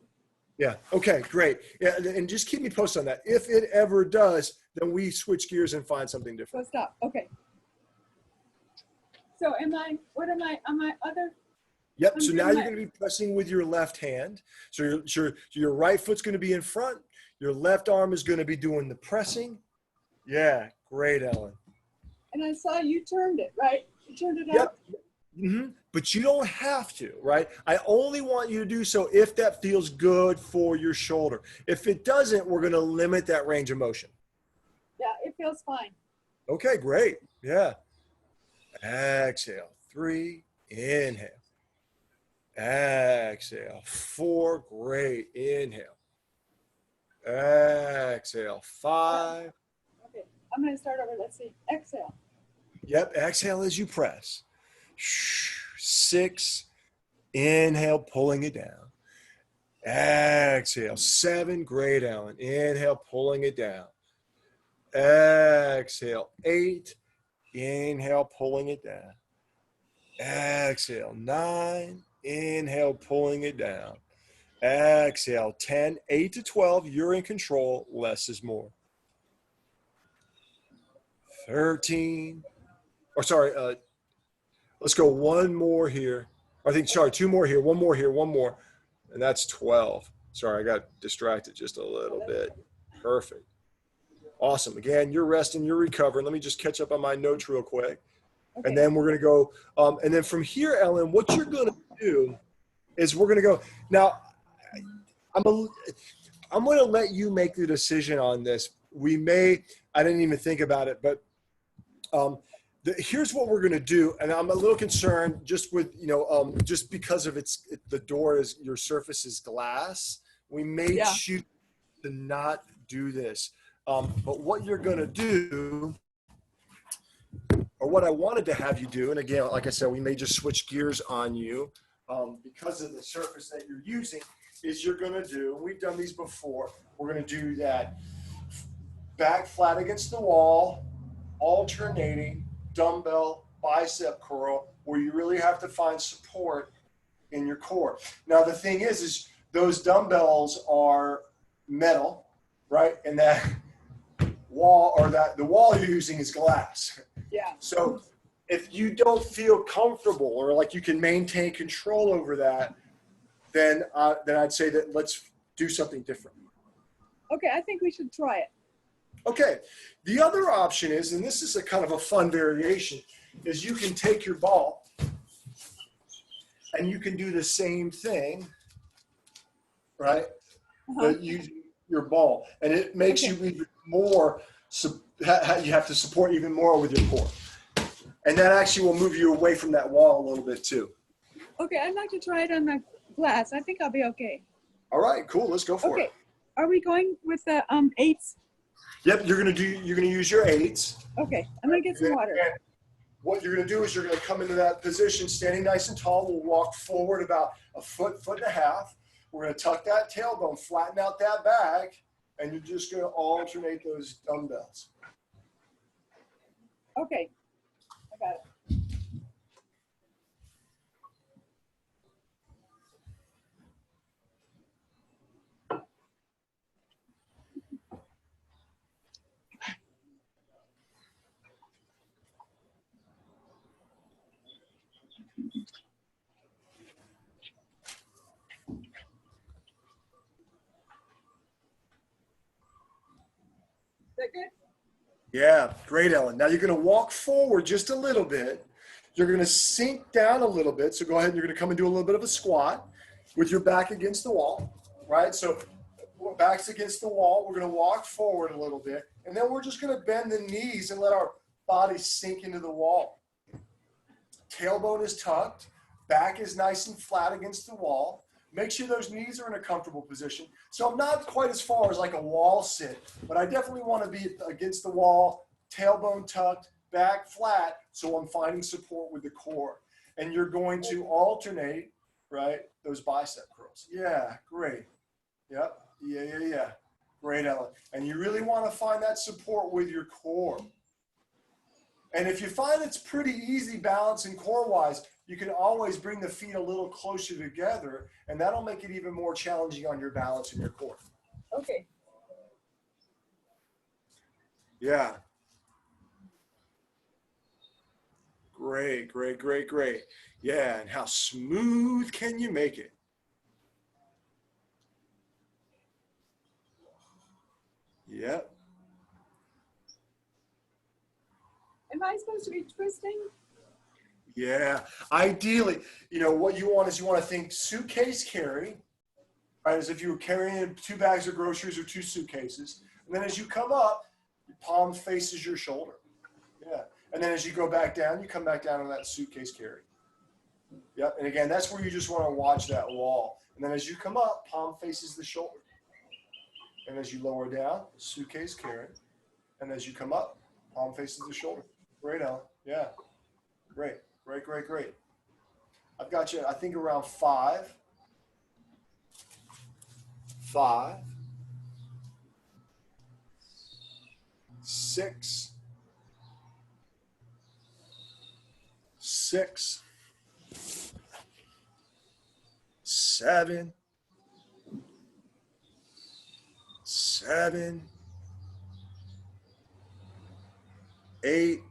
Yeah. Okay, great. Yeah. And just keep me posted on that. If it ever does, then we switch gears and find something different. So stop. Okay. So on my other? Yep. So now you're going to be pressing with your left hand. So your right foot's going to be in front. Your left arm is going to be doing the pressing. Yeah. Great, Ellen. And I saw you turned it, right? You turned it up? Mm-hmm. But you don't have to, right? I only want you to do so if that feels good for your shoulder. If it doesn't, we're going to limit that range of motion. Yeah, it feels fine. Okay, great. Yeah. Exhale. 3. Inhale. Exhale. 4. Great. Inhale. Exhale. 5. Okay, I'm going to start over. Let's see. Exhale. Yep. Exhale as you press. 6. Inhale, pulling it down. Exhale. 7. Great, Ellen. Inhale, pulling it down. Exhale. 8. Inhale, pulling it down. Exhale. 9. Inhale, pulling it down. Exhale. 10. 8 to 12. You're in control. Less is more. 13. Let's go one more here. Two more here. One more here. One more. And that's 12. Sorry, I got distracted just a little bit. Perfect. Awesome. Again, you're resting, you're recovering. Let me just catch up on my notes real quick. Okay. And then we're going to go. And then from here, Ellen, what you're going to do is we're going to go. Now, I'm going to let you make the decision on this. I didn't even think about it, but here's what we're going to do. And I'm a little concerned just with, just because of the door is, your surface is glass. We may choose to not do this. But what you're going to do, or what I wanted to have you do, and again, like I said, we may just switch gears on you because of the surface that you're using, is you're going to do, and we've done these before, we're going to do that back flat against the wall, alternating dumbbell bicep curl, where you really have to find support in your core. Now, the thing is those dumbbells are metal, right? And that wall, or the wall you're using is glass. Yeah. So if you don't feel comfortable or like you can maintain control over that, then I'd say that let's do something different. Okay, I think we should try it. Okay. The other option is, and this is a kind of a fun variation, is you can take your ball and you can do the same thing, right? But using your ball, and it makes you even more, you have to support even more with your core. And that actually will move you away from that wall a little bit too. Okay, I'd like to try it on the glass. I think I'll be okay. All right, cool. Let's go for it. Are we going with the 8s? Yep, you're gonna use your 8s. Okay, I'm gonna get some water. And what you're gonna do is you're gonna come into that position, standing nice and tall. We'll walk forward about a foot and a half. We're gonna tuck that tailbone, flatten out that back, and you're just gonna alternate those dumbbells. Okay, I got it. Yeah, great, Ellen. Now you're going to walk forward just a little bit. You're going to sink down a little bit. So go ahead and you're going to come and do a little bit of a squat with your back against the wall, right? So back's against the wall. We're going to walk forward a little bit. And then we're just going to bend the knees and let our body sink into the wall. Tailbone is tucked. Back is nice and flat against the wall. Make sure those knees are in a comfortable position. So I'm not quite as far as like a wall sit, but I definitely want to be against the wall, tailbone tucked, back flat, so I'm finding support with the core. And you're going to alternate, right, those bicep curls. Yeah, great. Yep, yeah. Great, Ellen. And you really want to find that support with your core. And if you find it's pretty easy balancing core-wise, you can always bring the feet a little closer together, and that'll make it even more challenging on your balance and your core. Okay. Yeah. Great. Yeah, and how smooth can you make it? Yep. Am I supposed to be twisting? Yeah, ideally, you know, what you want is you want to think suitcase carry, right? As if you were carrying 2 bags of groceries or 2 suitcases. And then as you come up, your palm faces your shoulder. Yeah. And then as you go back down, you come back down on that suitcase carry. Yep. And again, that's where you just want to watch that wall. And then as you come up, palm faces the shoulder. And as you lower down, suitcase carry. And as you come up, palm faces the shoulder. Great, Ellen. Yeah. Great. I've got you, I think, around 5, 6, 7, 8,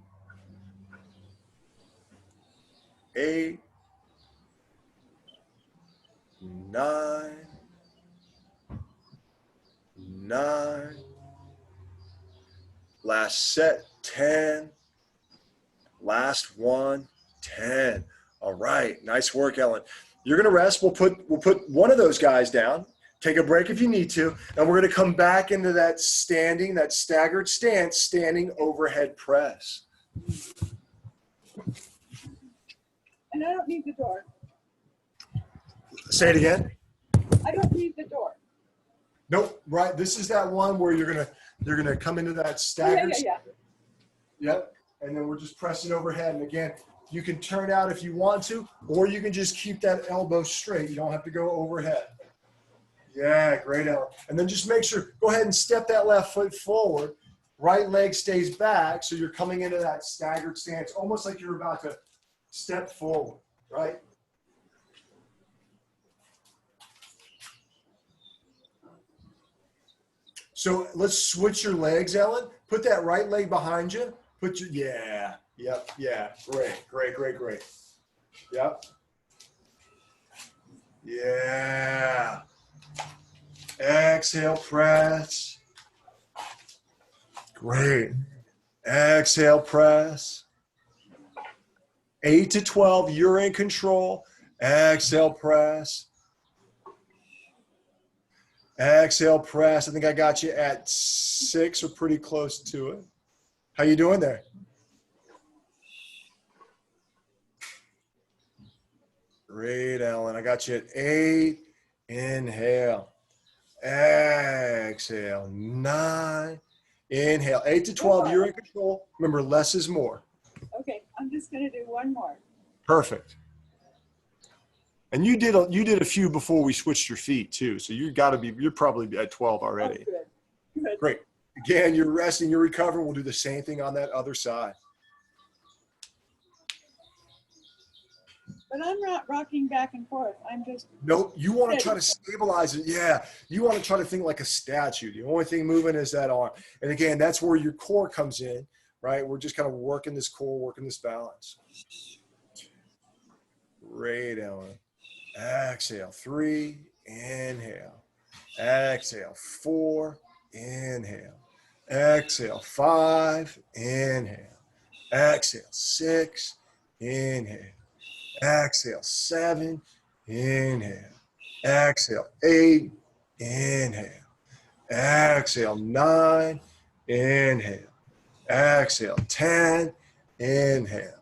9, 9. Last set, 10. Last one, 10. All right, nice work, Ellen. You're gonna rest. We'll put one of those guys down. Take a break if you need to, and we're gonna come back into that staggered stance, standing overhead press. And I don't need the door. Say it again. I don't need the door. Nope. Right. This is that one where you're gonna come into that staggered. Yeah. Yep. And then we're just pressing overhead. And again, you can turn out if you want to, or you can just keep that elbow straight. You don't have to go overhead. Yeah, great, Ellen. And then just make sure, go ahead and step that left foot forward. Right leg stays back, so you're coming into that staggered stance, almost like you're about to step forward, right? So let's switch your legs, Ellen. Put that right leg behind you. Yeah. Great. Yep. Yeah. Exhale, press. Great. Exhale, press. 8 to 12, you're in control. Exhale, press. Exhale, press. I think I got you at 6 or pretty close to it. How you doing there? Great, Ellen. I got you at 8. Inhale. Exhale. 9. Inhale. 8 to 12, you're in control. Remember, less is more. Okay, I'm just going to do one more. Perfect. And you did a few before we switched your feet too. So you're probably at 12 already. Oh, good. Great. Again, you're resting, you're recovering. We'll do the same thing on that other side. But I'm not rocking back and forth. I'm just. Nope. You want to try to stabilize it. Yeah. You want to try to think like a statue. The only thing moving is that arm. And again, that's where your core comes in, right? We're just kind of working this core, working this balance. Great, Ellen. Exhale. 3. Inhale. Exhale. 4. Inhale. Exhale, 5, inhale. Exhale, 6, inhale. Exhale, 7, inhale. Exhale, 8, inhale. Exhale, 9, inhale. Exhale, 10, inhale.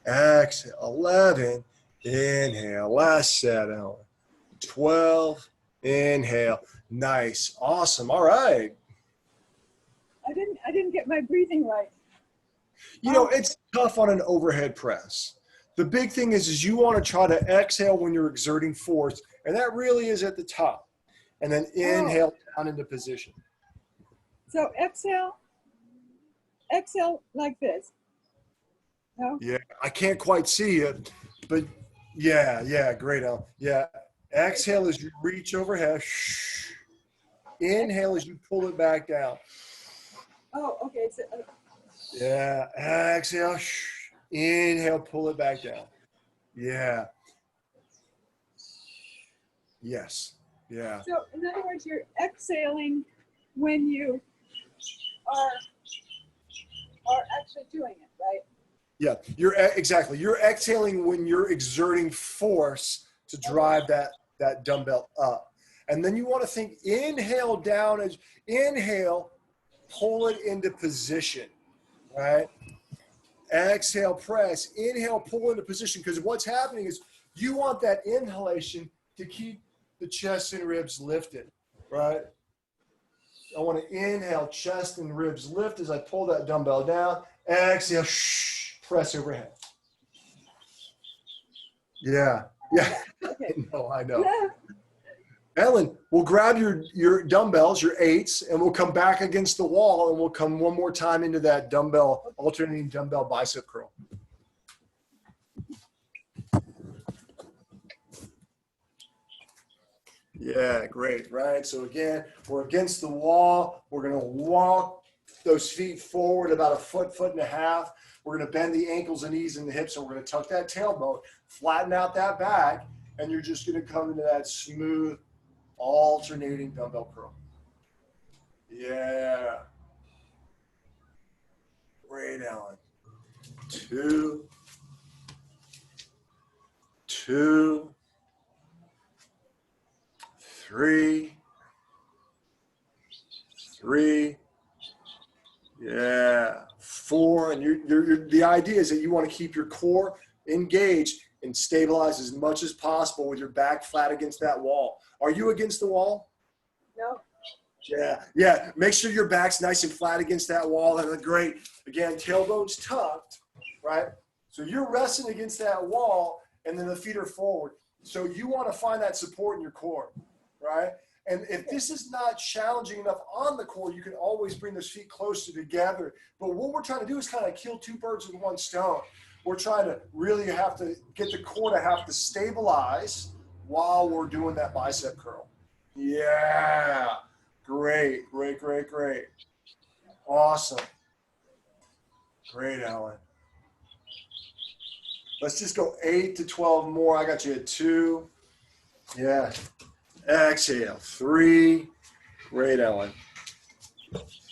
Exhale, 11, inhale. Last set, Ellen. 12, inhale. Nice, awesome. All right. I didn't get my breathing right. You know, it's tough on an overhead press. The big thing is you want to try to exhale when you're exerting force, and that really is at the top. And then inhale down into position. So exhale like this. No? Yeah, I can't quite see it, but yeah, great, Al. Yeah, exhale as you reach overhead. Inhale as you pull it back down. Oh, okay. So, Yeah, exhale. Inhale, pull it back down. Yeah. Yes. Yeah. so in other words, you're exhaling when you are actually doing it, right? Yeah, exactly. You're exhaling when you're exerting force to drive that dumbbell up. And then you want to think inhale down as inhale, pull it into position, right? Exhale, press, inhale, pull into position. Because what's happening is you want that inhalation to keep the chest and ribs lifted, right? I want to inhale, chest and ribs lift as I pull that dumbbell down. Exhale, press overhead. Yeah. Okay. I know. Yeah. Ellen, we'll grab your dumbbells, your 8s, and we'll come back against the wall, and we'll come one more time into that alternating dumbbell bicep curl. Yeah, great, right? So again, we're against the wall. We're going to walk those feet forward about a foot and a half. We're going to bend the ankles and knees and the hips, and we're going to tuck that tailbone, flatten out that back, and you're just going to come into that smooth, alternating dumbbell curl. Yeah. Great, Ellen. 2, 3, 3. Yeah. 4. And the idea is that you want to keep your core engaged and stabilize as much as possible with your back flat against that wall. Are you against the wall? No. Yeah. Make sure your back's nice and flat against that wall. That's great. Again, tailbone's tucked, right? So you're resting against that wall, and then the feet are forward. So you want to find that support in your core, right? And if this is not challenging enough on the core, you can always bring those feet closer together. But what we're trying to do is kind of kill 2 birds with 1 stone. We're trying to really have to get the core to have to stabilize while we're doing that bicep curl. Yeah. Great. Awesome. Great, Alan. Let's just go 8 to 12 more. I got you at 2. Yeah. Exhale. 3. Great, Ellen.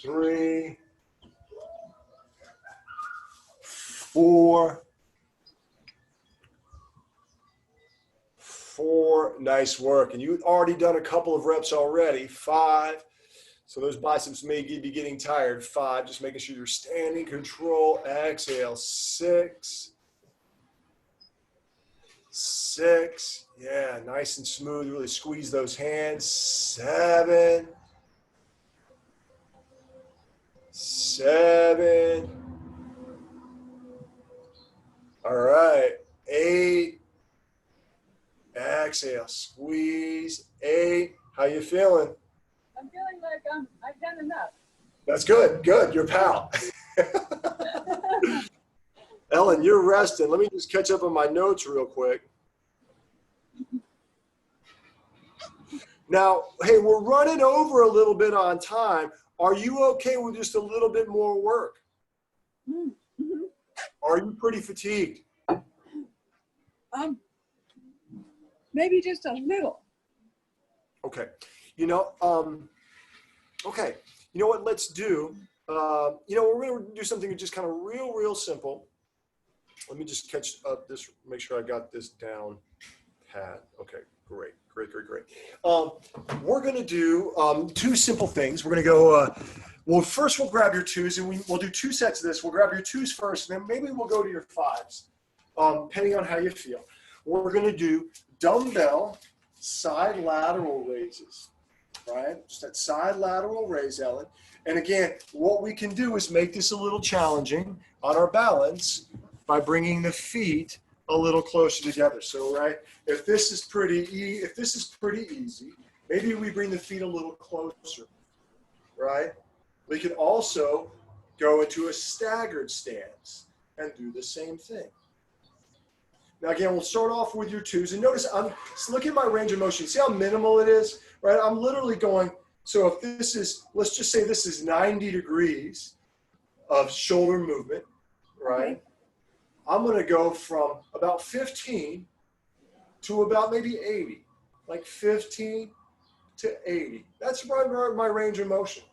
3. 4. 4. Nice work. And you've already done a couple of reps already. 5. So those biceps may be getting tired. 5. Just making sure you're standing control. Exhale. 6. 6. Yeah, nice and smooth. Really squeeze those hands. 7. 7. All right. 8. Exhale. Squeeze. 8. How you feeling? I'm feeling like I've done enough. That's good. Good. You're pal. Ellen, you're resting. Let me just catch up on my notes real quick. Now, hey, we're running over a little bit on time. Are you okay with just a little bit more work? Mm-hmm. Are you pretty fatigued? Maybe just a little. Okay. Okay. You know what? Let's do. we're going to do something just kind of real simple. Let me just catch up this, make sure I got this down pat. Okay, great. We're going to do two simple things. We're going to go, well, first we'll grab your twos, and we'll do two sets of this. We'll grab your twos first, and then maybe we'll go to your fives, depending on how you feel. We're going to do dumbbell side lateral raises, right? Just that side lateral raise, Ellen. And again, what we can do is make this a little challenging on our balance by bringing the feet a little closer together. So, right, if this is pretty easy, maybe we bring the feet a little closer, right? We can also go into a staggered stance and do the same thing. Now, again, we'll start off with your twos. And notice, look at my range of motion. See how minimal it is, right? I'm literally going, so if this is, let's just say this is 90 degrees of shoulder movement, right? Okay. I'm going to go from about 15 to about maybe 80, like 15 to 80. That's my range of motion,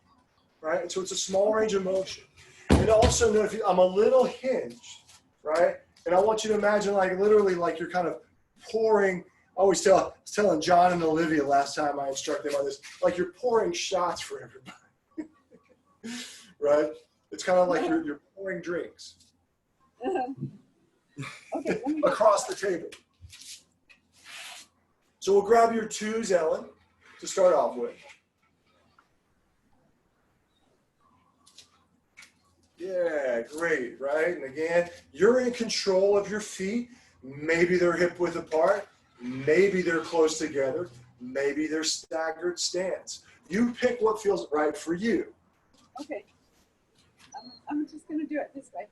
right? And so it's a small range of motion. And also note, I'm a little hinged, right? And I want you to imagine, like, literally, like you're kind of pouring. I was telling John and Olivia last time I instructed them on this, like you're pouring shots for everybody, right? It's kind of like you're pouring drinks Okay, across the table. So we'll grab your twos, Ellen, to start off with. Yeah, great, right? And again, you're in control of your feet. Maybe they're hip width apart. Maybe they're close together. Maybe they're staggered stance. You pick what feels right for you. Okay. I'm just going to do it this way.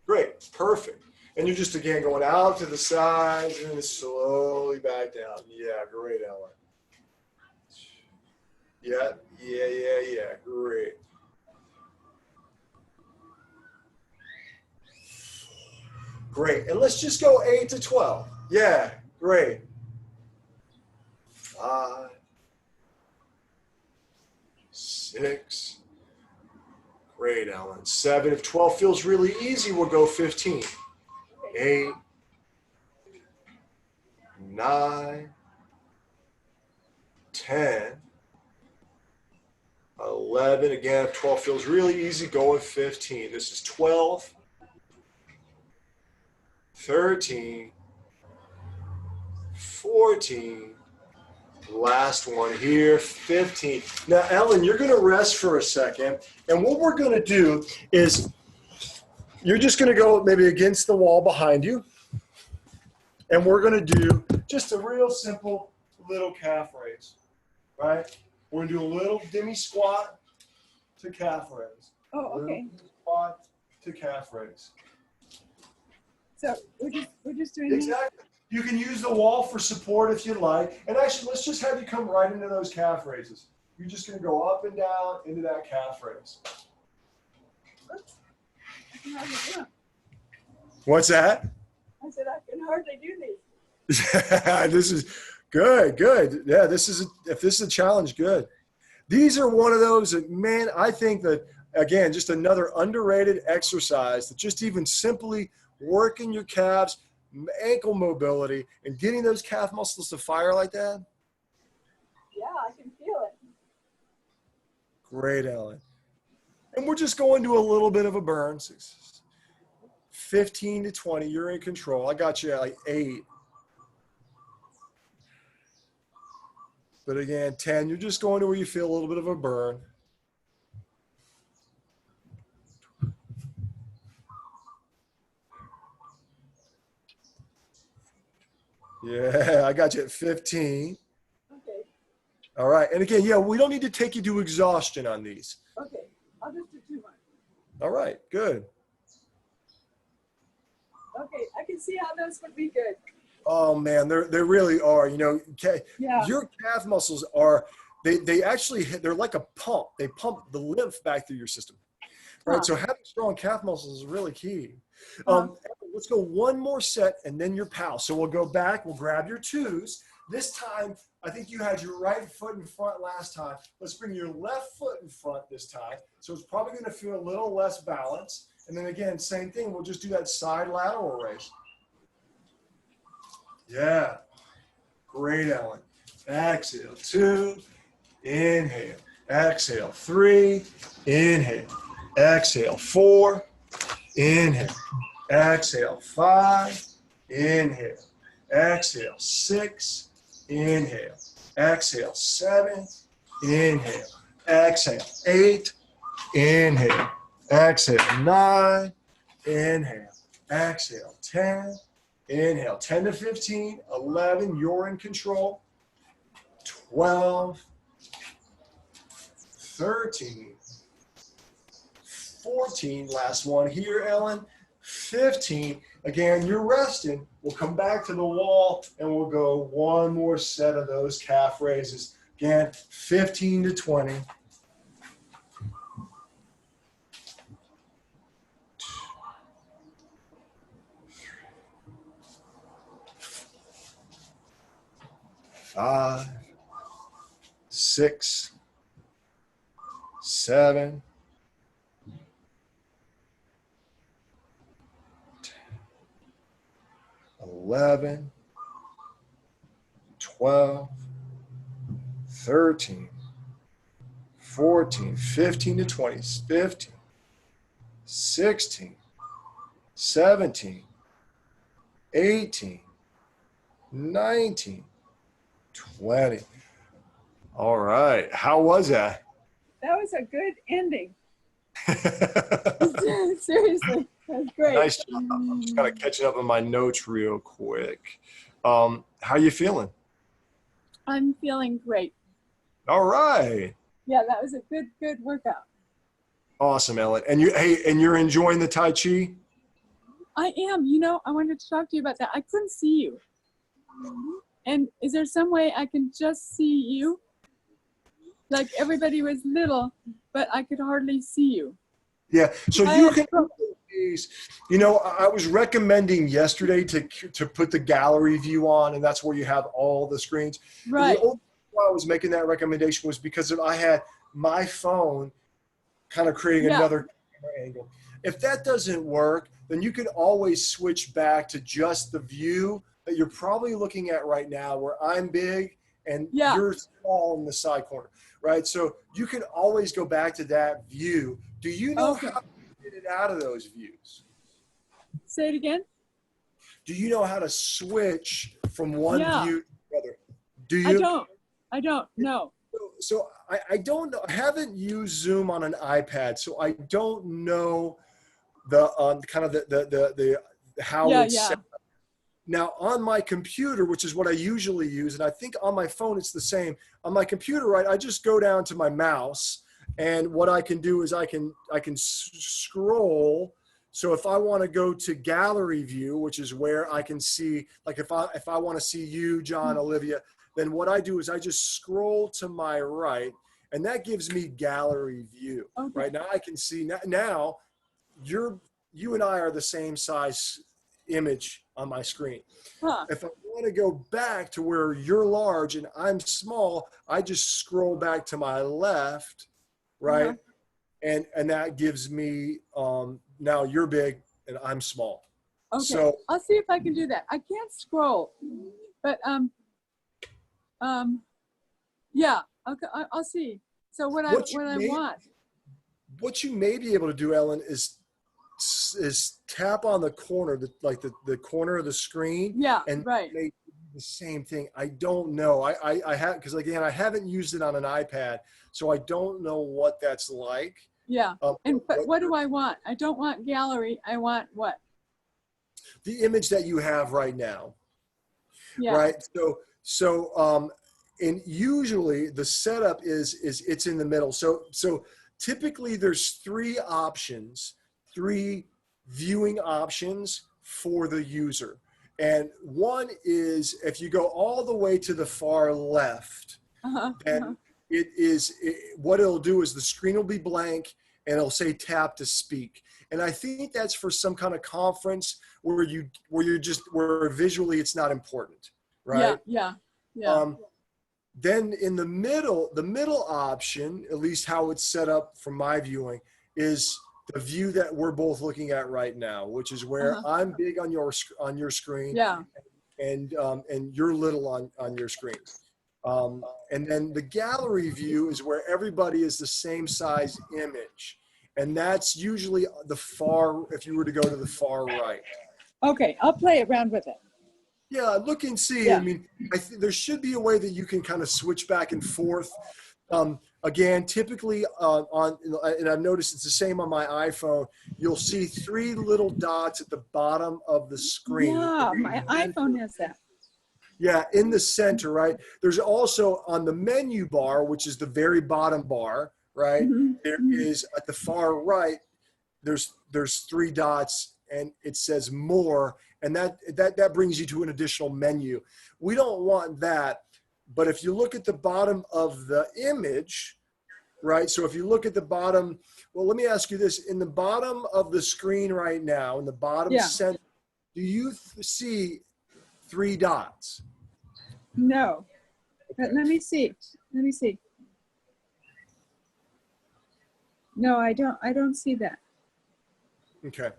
Great, perfect. And you're just, again, going out to the sides and then slowly back down. Yeah, great, Ellen. Yeah, great. Great, and let's just go 8 to 12. Yeah, great. 5, 6. Great, Ellen. 7. If 12 feels really easy, we'll go 15. 8, 9, 10, 11. Again, if 12 feels really easy, go with 15. This is 12. 13, 14, last one here, 15. Now, Ellen, you're going to rest for a second, and what we're going to do is you're just going to go maybe against the wall behind you, and we're going to do just a real simple little calf raise, right? We're going to do a little demi squat to calf raise. Oh, okay. Squat to calf raise. So we're just doing exactly. You can use the wall for support if you like. And actually, let's just have you come right into those calf raises. You're just going to go up and down into that calf raise. Oops. I can hardly do it. What's that? I said I can hardly do these. This is good. Yeah, if this is a challenge, good. These are one of those that, man, I think that, again, just another underrated exercise that just even simply working your calves, ankle mobility, and getting those calf muscles to fire like that. Yeah, I can feel it. Great, Ellen. And we're just going to a little bit of a burn. 15 to 20, you're in control. I got you at like 8. But again, 10, you're just going to where you feel a little bit of a burn. Yeah, I got you at 15. Okay. All right. And again, yeah, we don't need to take you to exhaustion on these. Okay. I'll just do 2 more. All right. Good. Okay. I can see how those would be good. Oh, man, they really are. You know, yeah. Your calf muscles are, they're like a pump. They pump the lymph back through your system. Right. So having strong calf muscles is really key. One let's go one more set and then your pal. So we'll go back, we'll grab your twos. This time, I think you had your right foot in front last time. Let's bring your left foot in front this time. So it's probably going to feel a little less balance. And then again, same thing. We'll just do that side lateral raise. Yeah. Great, Ellen. Exhale, 2. Inhale. Exhale, 3. Inhale. Exhale, 4. Inhale. Exhale, 5. Inhale. Exhale, 6. Inhale. Exhale, 7. Inhale. Exhale, 8. Inhale. Exhale, 9. Inhale. Exhale, 10. Inhale, 10 to 15, 11, you're in control. 12, 13, 14, last one here, Ellen. 15, again, you're resting. We'll come back to the wall and we'll go one more set of those calf raises. Again, 15 to 20. 5, 6, 7, 11, 12, 13, 14, 15 to 20, 15, 16, 17, 18, 19, 20. All right. How was that? That was a good ending. Seriously, that's great. Nice job. I'm just kind of catching up on my notes real quick. How you feeling? I'm feeling great. All right. Yeah, that was a good workout. Awesome, Ellen. And you're enjoying the Tai Chi? I am. You know, I wanted to talk to you about that. I couldn't see you. And is there some way I can just see you? Like everybody was little, but I could hardly see you. Yeah. So you can, you know, I was recommending yesterday to put the gallery view on, and that's where you have all the screens. Right. The only reason I was making that recommendation was because I had my phone kind of creating another camera angle. If that doesn't work, then you can always switch back to just the view that you're probably looking at right now, where I'm big and you're small in the side corner, right? So you can always go back to that view. Do you know how to get it out of those views? Say it again. Do you know how to switch from one view to the other? Do you? I don't know. So I don't know. I haven't used Zoom on an iPad, so I don't know the kind of the how it's set up. Now on my computer, which is what I usually use, and I think on my phone it's the same. On my computer, right, I just go down to my mouse, and what I can do is I can scroll. So if I want to go to gallery view, which is where I can see, like if I want to see you, John, Olivia, then what I do is I just scroll to my right, and that gives me gallery view. Okay. Right now I can see now you and I are the same size image on my screen. If I want to go back to where you're large and I'm small, I just scroll back to my left, right? And that gives me now you're big and I'm small. Okay. So I'll see if I can do that. I can't scroll, but yeah. Okay, I'll see. So what I want. What you may be able to do, Ellen, is tap on the corner, the corner of the screen. Yeah, and make the same thing. I don't know. I have, because again, I haven't used it on an iPad, so I don't know what that's like. Yeah. But what do I want? I don't want gallery. I want what? The image that you have right now. Yeah. Right. So and usually the setup is it's in the middle. So typically there's three viewing options for the user. And one is if you go all the way to the far left, what it'll do is the screen will be blank and it'll say tap to speak. And I think that's for some kind of conference where where visually it's not important, right? Yeah. Then in the middle option, at least how it's set up from my viewing, is the view that we're both looking at right now, which is where I'm big on your screen, Yeah. and you're little on your screen. And then the gallery view is where everybody is the same size image. And that's usually if you were to go to the far right. Okay, I'll play around with it. Yeah, look and see. Yeah. I mean, there should be a way that you can kind of switch back and forth. Again, typically and I've noticed it's the same on my iPhone, you'll see 3 little dots at the bottom of the screen. Yeah, my iPhone has that. Yeah, in the center, right? There's also on the menu bar, which is the very bottom bar, right? Mm-hmm. There is at the far right, there's 3 dots and it says more, and that brings you to an additional menu. We don't want that, but if you look at the bottom of the image, right? So if you look at the bottom, well, let me ask you this: in the bottom of the screen right now, in the bottom center, do you see 3 dots? No. Okay. Let me see. No, I don't see that. Okay.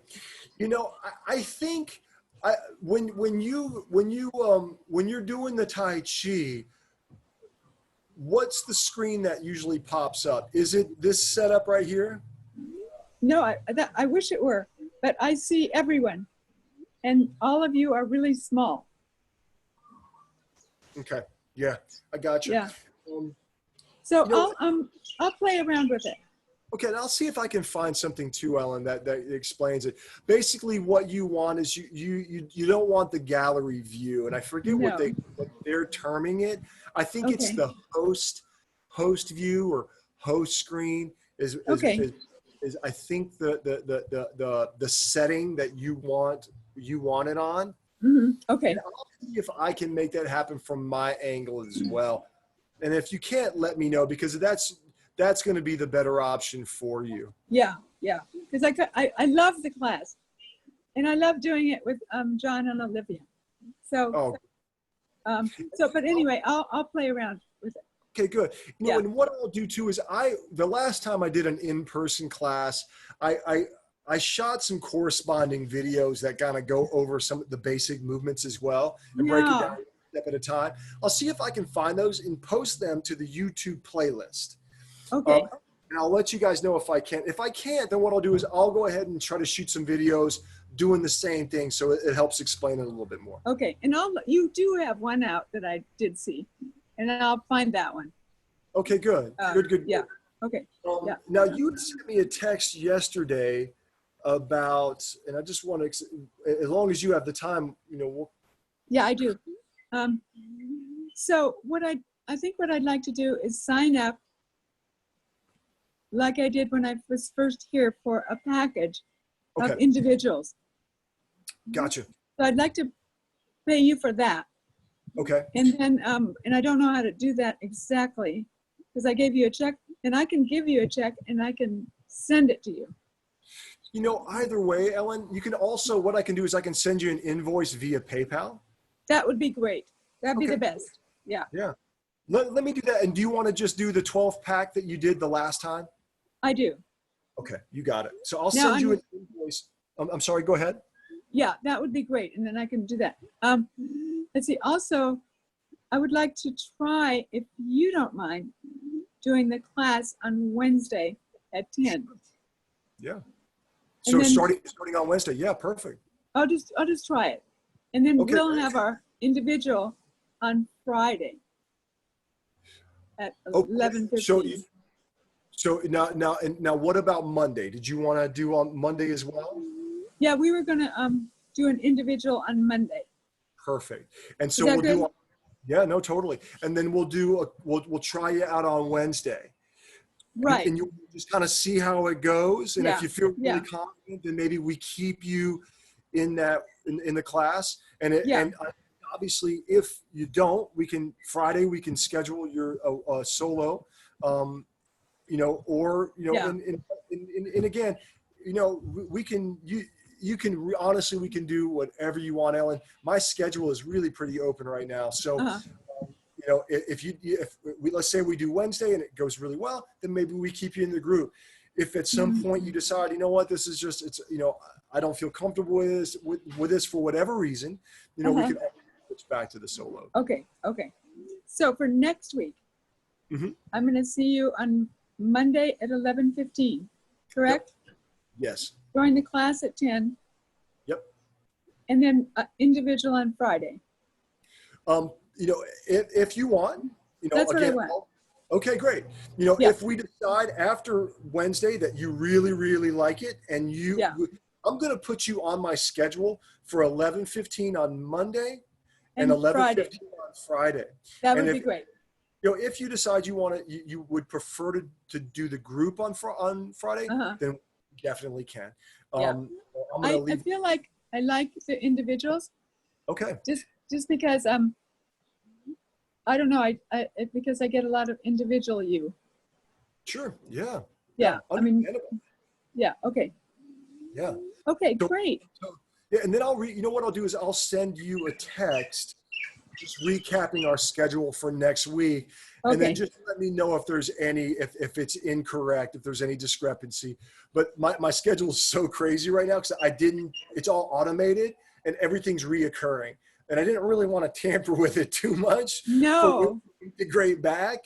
You know, I think when you're doing the Tai Chi, what's the screen that usually pops up? Is it this setup right here? No, I wish it were, but I see everyone, and all of you are really small. Okay. Yeah, I got you. Yeah. So I'll play around with it. Okay, and I'll see if I can find something too, Ellen, that explains it. Basically, what you want is you don't want the gallery view, and I forget what they're terming it. I think it's the host view or host screen is I think the setting that you want it on. Mm-hmm. Okay. And I'll see if I can make that happen from my angle as well. And if you can't, let me know, because that's going to be the better option for you. Yeah, because I love the class, and I love doing it with John and Olivia. So, but anyway, I'll play around with it. Okay, good. You know, and what I'll do too is the last time I did an in-person class, I shot some corresponding videos that kind of go over some of the basic movements as well and break it down one step at a time. I'll see if I can find those and post them to the YouTube playlist. Okay. And I'll let you guys know if I can. If I can't, then what I'll do is I'll go ahead and try to shoot some videos doing the same thing, so it helps explain it a little bit more. Okay, and you do have one out that I did see, and I'll find that one. Okay, good. Good. Yeah. Okay. Now you sent me a text yesterday about, and I just want to, as long as you have the time, you know. Yeah, I do. So I think what I'd like to do is sign up, like I did when I was first here, for a package of individuals. Gotcha. So I'd like to pay you for that. Okay. And then, and I don't know how to do that exactly, because I gave you a check, and I can give you a check and I can send it to you. You know, either way, Ellen, you can also, what I can do is I can send you an invoice via PayPal. That would be great. That'd be the best. Yeah. Yeah. Let me do that. And do you want to just do the 12 pack that you did the last time? I do. Okay, you got it. So I'll send you an invoice. I'm sorry, go ahead. Yeah, that would be great. And then I can do that. Let's see. Also, I would like to try, if you don't mind, doing the class on Wednesday at 10. Yeah. So starting on Wednesday. Yeah, perfect. I'll just try it. And then we'll have our individual on Friday at 11:15. So now what about Monday? Did you want to do on Monday as well? Yeah, we were going to do an individual on Monday. Perfect. And so we'll do, yeah, no, totally. And then we'll try you out on Wednesday. Right. And you'll just kind of see how it goes. And if you feel really Yeah. confident, then maybe we keep you in the class. And obviously, if you don't, Friday we can schedule your solo. or, Yeah. and again, we can, you can honestly, we can do whatever you want, Ellen. My schedule is really pretty open right now. So, Uh-huh. if we, let's say we do Wednesday and it goes really well, then maybe we keep you in the group. If at some point you decide, what, this is just, it's, I don't feel comfortable with this for whatever reason, we Uh-huh. can switch back to the solo. Okay. So for next week, Mhm. I'm going to see you on Monday at 11:15, correct? Yes. Join the class at 10. Yep. And then individual on Friday. If you want, That's what I again, want. okay, great. Yeah. If we decide after Wednesday that you really, really like it, and Yeah. I'm going to put you on my schedule for 11:15 on Monday and And Friday. 11:15 on Friday. That And would be great. if you decide you want to, you would prefer to do the group on Friday, Uh-huh. then we definitely can. Yeah. I'm going to I leave. feel like I like the individuals Okay. just because I don't know, because I get a lot of individual you. Sure. Yeah. Yeah. I mean, Understandable. yeah. Okay. Yeah. Okay, So- great. Yeah, and then what I'll do is I'll send you a text just recapping our schedule for next week. And Okay. then just let me know if there's if it's incorrect, if there's any discrepancy. But my schedule is so crazy right now because it's all automated and everything's reoccurring. And I didn't really want to tamper with it too much. No. Integrate back.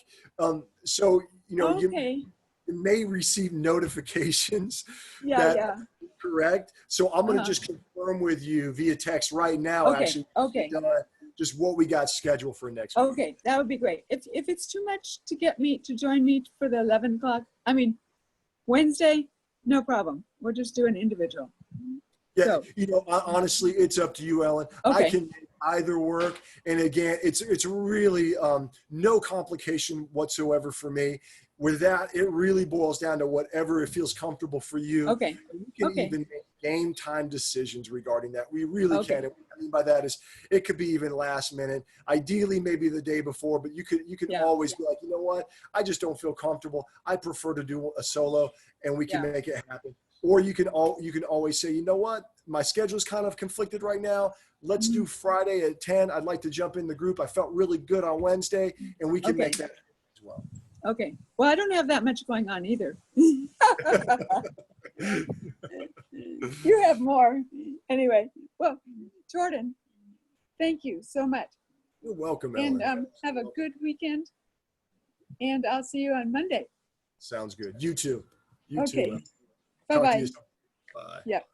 So, Okay. you may receive notifications Yeah, that yeah. correct. So I'm going to Uh-huh. just confirm with you via text right now, Okay. actually, Okay. just what we got scheduled for next week. Okay, that would be great. If it's too much to get me to join me for the 11 o'clock, I mean, Wednesday, no problem. We'll just do an individual. Yeah, So- honestly, it's up to you, Ellen. Okay. I can make either work. And again, it's really no complication whatsoever for me. With that, it really boils down to whatever it feels comfortable for you. Okay. And we can Okay. even make game time decisions regarding that. We really Okay. can. And what I mean by that is it could be even last minute. Ideally, maybe the day before, but you can Yeah. always be like, you know what? I just don't feel comfortable. I prefer to do a solo, and we can Yeah. make it happen. Or you can always say, you know what? My schedule's kind of conflicted right now. Let's do Friday at 10. I'd like to jump in the group. I felt really good on Wednesday, and we can make Okay. that as well. Okay. Well, I don't have that much going on either. You have more. Anyway, well, Jordan, thank you so much. You're welcome, And Ellen. have a good weekend. And I'll see you on Monday. Sounds good. You too. You too. Okay. Ellen. Talk to Bye-bye. you soon. Bye. Yep.